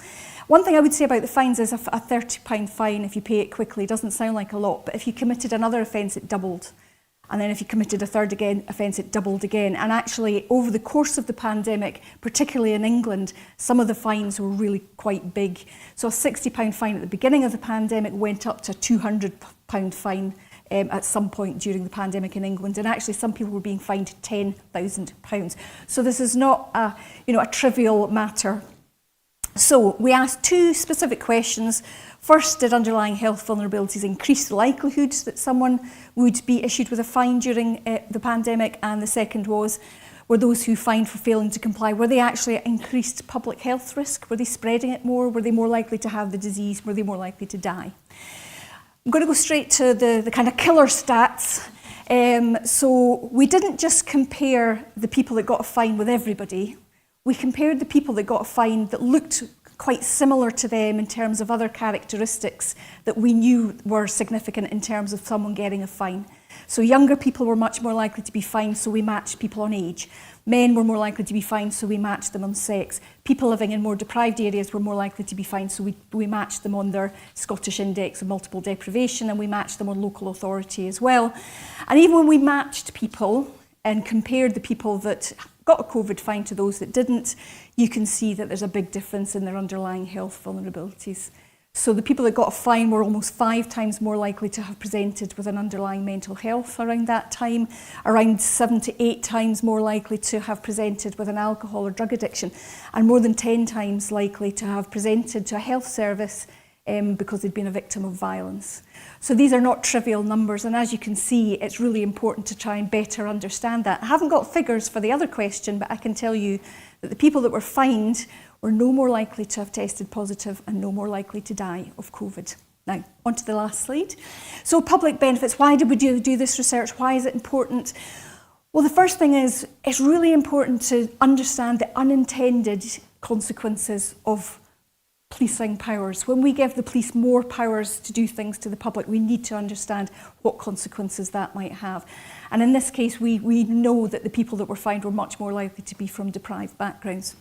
One thing I would say about the fines is a £30 fine, if you pay it quickly, doesn't sound like a lot, but if you committed another offence, it doubled. And then if you committed a third offence, it doubled again. And actually, over the course of the pandemic, particularly in England, some of the fines were really quite big. So a £60 fine at the beginning of the pandemic went up to a £200 fine at some point during the pandemic in England. And actually, some people were being fined £10,000. So this is not a trivial matter. So we asked 2 specific questions. First, did underlying health vulnerabilities increase the likelihood that someone would be issued with a fine during the pandemic? And the second was, were those who fined for failing to comply, were they actually at increased public health risk? Were they spreading it more? Were they more likely to have the disease? Were they more likely to die? I'm going to go straight to the kind of killer stats. So we didn't just compare the people that got a fine with everybody. we compared the people that got a fine that looked quite similar to them in terms of other characteristics that we knew were significant in terms of someone getting a fine. So younger people were much more likely to be fined, so we matched people on age. Men were more likely to be fined, so we matched them on sex. People living in more deprived areas were more likely to be fined, so we matched them on their Scottish Index of Multiple Deprivation, and we matched them on local authority as well. And even when we matched people and compared the people that got a COVID fine to those that didn't, you can see that there's a big difference in their underlying health vulnerabilities. So the people that got a fine were almost 5 times more likely to have presented with an underlying mental health around that time, around 7 to 8 times more likely to have presented with an alcohol or drug addiction, and more than 10 times likely to have presented to a health service because they'd been a victim of violence. So these are not trivial numbers, and as you can see, it's really important to try and better understand that. I haven't got figures for the other question, but I can tell you that the people that were fined were no more likely to have tested positive and no more likely to die of COVID. Now, on to the last slide. So public benefits, why did we do this research? Why is it important? Well, the first thing is, it's really important to understand the unintended consequences of policing powers. When we give the police more powers to do things to the public, we need to understand what consequences that might have. And in this case, we know that the people that were fined were much more likely to be from deprived backgrounds.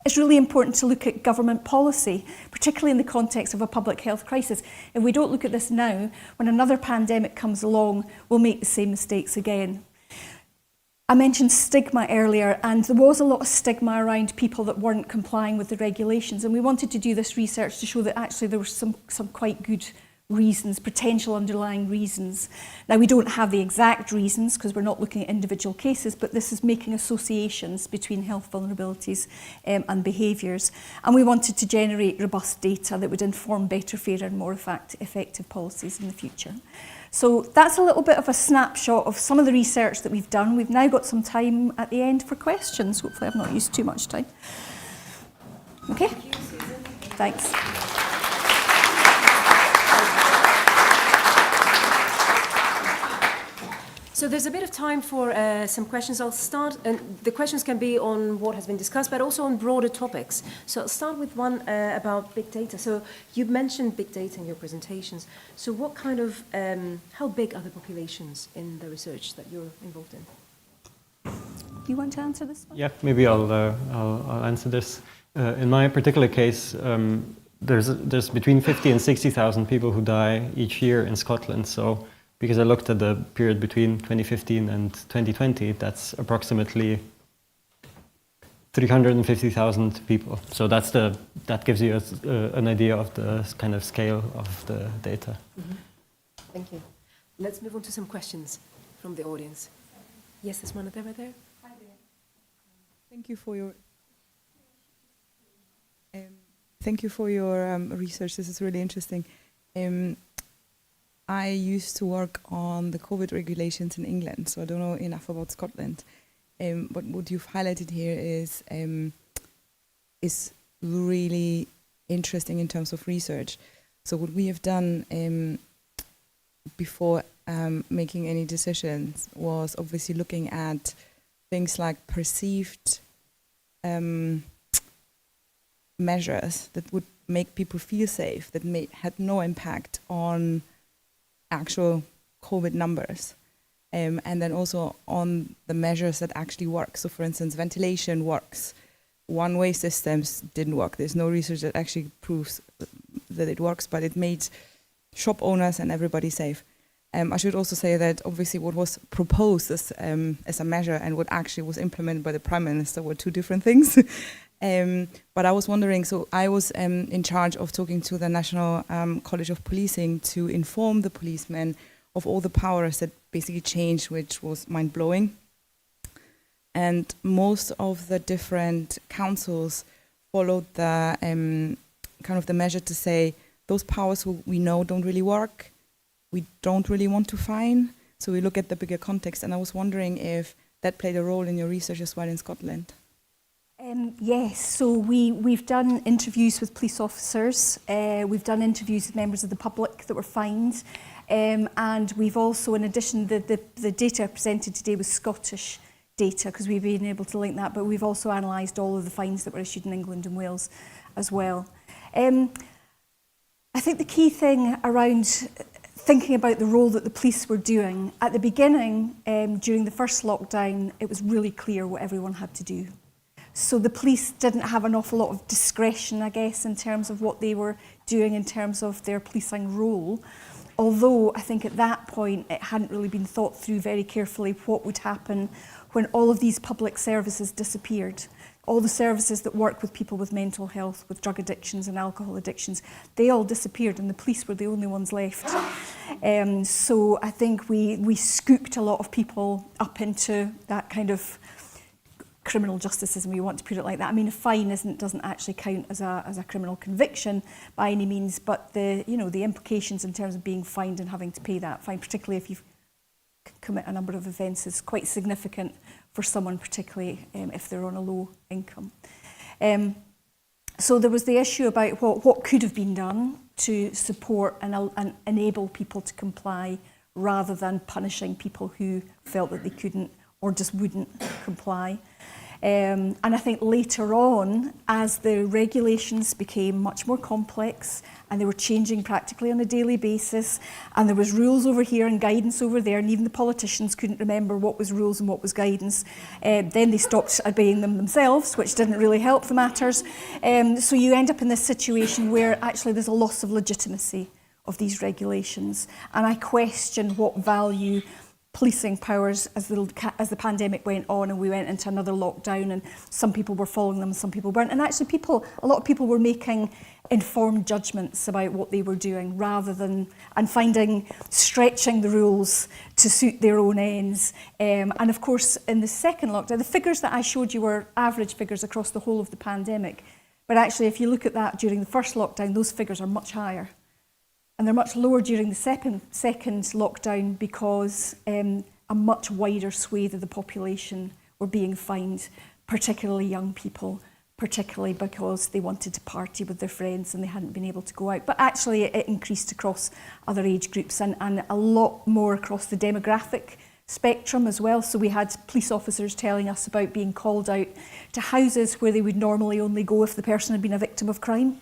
It's really important to look at government policy, particularly in the context of a public health crisis. If we don't look at this now, when another pandemic comes along, we'll make the same mistakes again. I mentioned stigma earlier, and there was a lot of stigma around people that weren't complying with the regulations, and we wanted to do this research to show that actually there were some quite good reasons, potential underlying reasons. Now, we don't have the exact reasons because we're not looking at individual cases, but this is making associations between health vulnerabilities and behaviours. And we wanted to generate robust data that would inform better, fairer and more effective policies in the future. So that's a little bit of a snapshot of some of the research that we've done. We've now got some time at the end for questions. Hopefully I've not used too much time. Okay?
Thank you, Susan.
Thanks.
So there's a bit of time for some questions. I'll start, and the questions can be on what has been discussed, but also on broader topics. So I'll start with one about big data. So you mentioned big data in your presentations. So what kind of, how big are the populations in the research that you're involved in?
Do you want to answer this one?
Yeah, maybe I'll answer this. In my particular case, there's between 50 and 60,000 people who die each year in Scotland. So because I looked at the period between 2015 and 2020, that's approximately 350,000 people. So that gives you an idea of the kind of scale of the data.
Mm-hmm. Thank you. Let's move on to some questions from the audience. Yes, there's one right there.
Hi there. Thank you for your research. This is really interesting. I used to work on the COVID regulations in England, so I don't know enough about Scotland. But what you've highlighted here is really interesting in terms of research. So what we have done before making any decisions was obviously looking at things like perceived measures that would make people feel safe, that had no impact on actual COVID numbers, and then also on the measures that actually work. So for instance, ventilation works. One-way systems didn't work. There's no research that actually proves that it works, but it made shop owners and everybody safe. I should also say that obviously what was proposed as a measure and what actually was implemented by the Prime Minister were two different things. But I was wondering, so I was in charge of talking to the National College of Policing to inform the policemen of all the powers that basically changed, which was mind-blowing. And most of the different councils followed the kind of the measure to say, those powers we know don't really work, we don't really want to fine, so we look at the bigger context. And I was wondering if that played a role in your research as well in Scotland.
Yes, so we've done interviews with police officers, we've done interviews with members of the public that were fined, and we've also, in addition, the data presented today was Scottish data because we've been able to link that, but we've also analysed all of the fines that were issued in England and Wales as well. I think the key thing around thinking about the role that the police were doing, at the beginning, during the first lockdown, it was really clear what everyone had to do. So the police didn't have an awful lot of discretion, I guess, in terms of what they were doing in terms of their policing role. Although I think at that point it hadn't really been thought through very carefully what would happen when all of these public services disappeared. All the services that work with people with mental health, with drug addictions and alcohol addictions, they all disappeared and the police were the only ones left. So I think we scooped a lot of people up into that kind of criminal justice system, we want to put it like that. I mean, a fine doesn't actually count as a criminal conviction by any means, but the implications in terms of being fined and having to pay that fine, particularly if you commit a number of offences, quite significant for someone, particularly if they're on a low income. So there was the issue about what could have been done to support and enable people to comply rather than punishing people who felt that they couldn't or just wouldn't comply. And I think later on, as the regulations became much more complex and they were changing practically on a daily basis, and there was rules over here and guidance over there, and even the politicians couldn't remember what was rules and what was guidance, then they stopped obeying them themselves, which didn't really help the matters. So you end up in this situation where actually there's a loss of legitimacy of these regulations. And I question what value policing powers as the pandemic went on and we went into another lockdown, and some people were following them, some people weren't. And actually a lot of people were making informed judgments about what they were doing rather than, and stretching the rules to suit their own ends. And of course, in the second lockdown, the figures that I showed you were average figures across the whole of the pandemic. But actually, if you look at that during the first lockdown, those figures are much higher. And they're much lower during the second lockdown because a much wider swathe of the population were being fined, particularly young people, particularly because they wanted to party with their friends and they hadn't been able to go out. But actually it increased across other age groups and a lot more across the demographic spectrum as well. So we had police officers telling us about being called out to houses where they would normally only go if the person had been a victim of crime.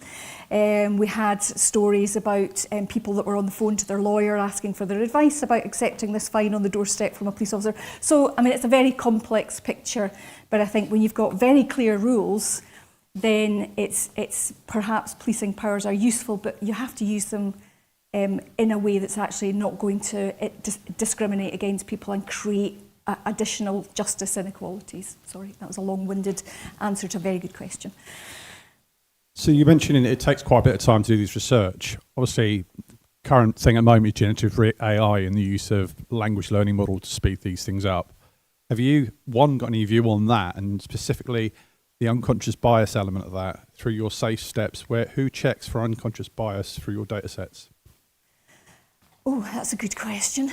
We had stories about people that were on the phone to their lawyer asking for their advice about accepting this fine on the doorstep from a police officer. So, I mean, it's a very complex picture, but I think when you've got very clear rules, then it's perhaps policing powers are useful, but you have to use them in a way that's actually not going to discriminate against people and create additional justice inequalities. Sorry, that was a long-winded answer to a very good question.
So you mentioned it takes quite a bit of time to do this research. Obviously, current thing at the moment is generative AI and the use of language learning model to speed these things up. Have you, got any view on that, and specifically the unconscious bias element of that through your safe steps? Who checks for unconscious bias through your data sets?
Oh, that's a good question.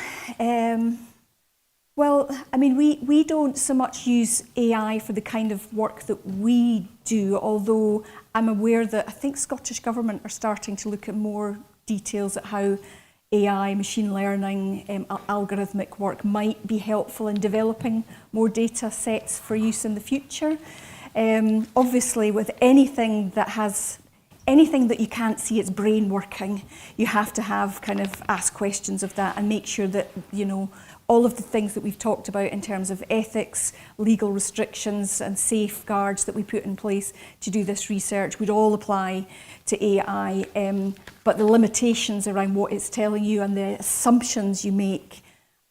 Well, I mean, we don't so much use AI for the kind of work that we do, although I'm aware that I think Scottish Government are starting to look at more details at how AI, machine learning, algorithmic work might be helpful in developing more data sets for use in the future. Obviously, with anything that you can't see its brain working, you have to have kind of ask questions of that and make sure that, you know, all of the things that we've talked about in terms of ethics, legal restrictions and safeguards that we put in place to do this research would all apply to AI. But the limitations around what it's telling you and the assumptions you make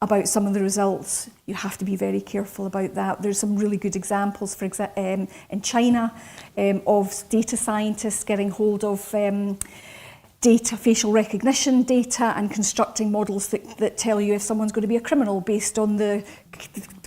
about some of the results, you have to be very careful about that. There's some really good examples, for example, in China, of data scientists getting hold of data, facial recognition data, and constructing models that tell you if someone's going to be a criminal based on the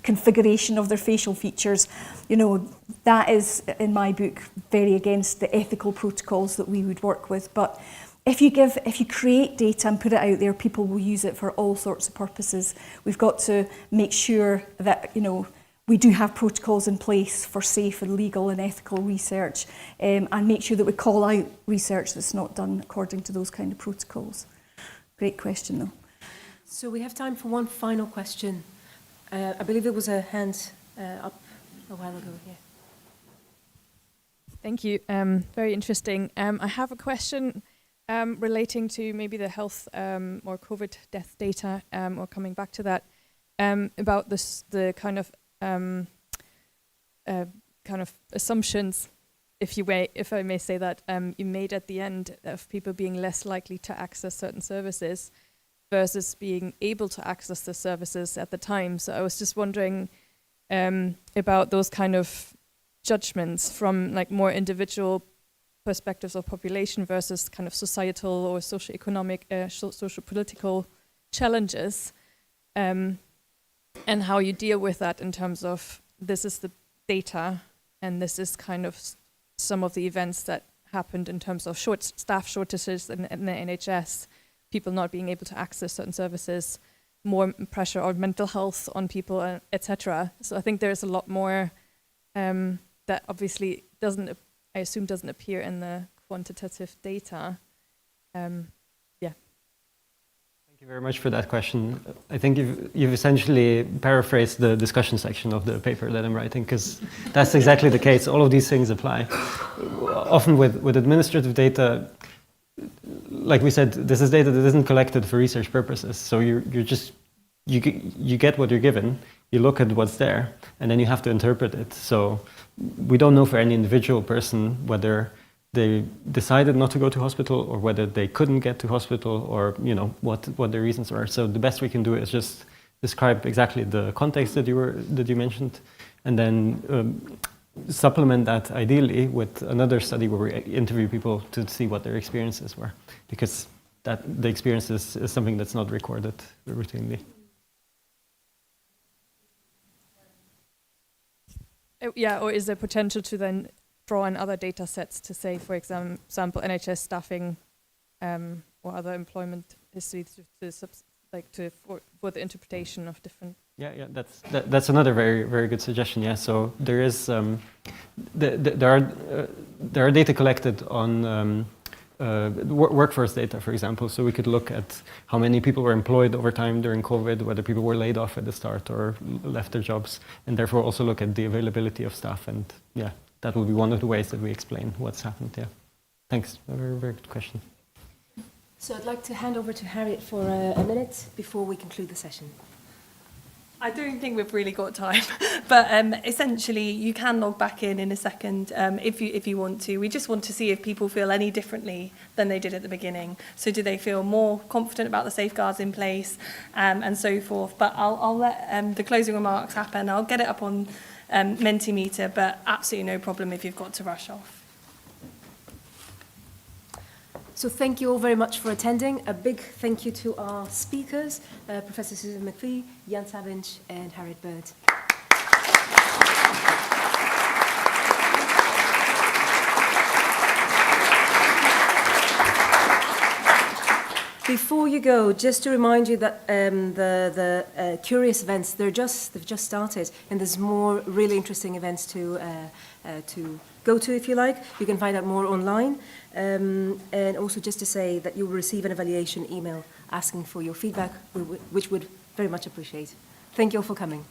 configuration of their facial features. You know, that is, in my book, very against the ethical protocols that we would work with. But if you create data and put it out there, people will use it for all sorts of purposes. We've got to make sure that, you know, we do have protocols in place for safe and legal and ethical research, and make sure that we call out research that's not done according to those kind of protocols. Great question, though.
So we have time for one final question. I believe there was a hand up a while ago. Yeah.
Thank you. Very interesting. I have a question relating to maybe the health or COVID death data, or coming back to that, about the kind of assumptions, if I may say that, you made at the end of people being less likely to access certain services versus being able to access the services at the time. So I was just wondering about those kind of judgments from like more individual perspectives of population versus kind of societal or socioeconomic, socio-political challenges, and how you deal with that in terms of this is the data and this is kind of some of the events that happened in terms of staff shortages in the NHS, people not being able to access certain services, more pressure on mental health on people, etc. So I think there's a lot more that obviously doesn't appear in the quantitative data.
Thank you very much for that question. I think you've essentially paraphrased the discussion section of the paper that I'm writing, because that's exactly the case. All of these things apply. Often with administrative data, like we said, this is data that isn't collected for research purposes. So you get what you're given, you look at what's there, and then you have to interpret it. So we don't know for any individual person whether they decided not to go to hospital or whether they couldn't get to hospital, or what the reasons were. So the best we can do is just describe exactly the context that you mentioned, and then supplement that ideally with another study where we interview people to see what their experiences were, because the experience is something that's not recorded routinely.
Yeah, or is there potential to then draw on other data sets to say, for example, NHS staffing or other employment history for the interpretation of different?
Yeah, that's another very, very good suggestion. Yeah, so there is there are data collected on workforce data, for example. So we could look at how many people were employed over time during COVID, whether people were laid off at the start or left their jobs, and therefore also look at the availability of staff. And yeah, that will be one of the ways that we explain what's happened. Yeah, thanks. A very, very good question.
So I'd like to hand over to Harriet for a minute before we conclude the session.
I don't think we've really got time, but essentially you can log back in a second if you want to. We just want to see if people feel any differently than they did at the beginning. So do they feel more confident about the safeguards in place and so forth? But I'll let the closing remarks happen. I'll get it up on Mentimeter, but absolutely no problem if you've got to rush off.
So thank you all very much for attending. A big thank you to our speakers, Professor Susan McPhee, Jan Savage, and Harriet Bird. Before you go, just to remind you that the curious events, they've just started, and there's more really interesting events to go to, if you like. You can find out more online. And also just to say that you will receive an evaluation email asking for your feedback, which would very much appreciate. Thank you all for coming.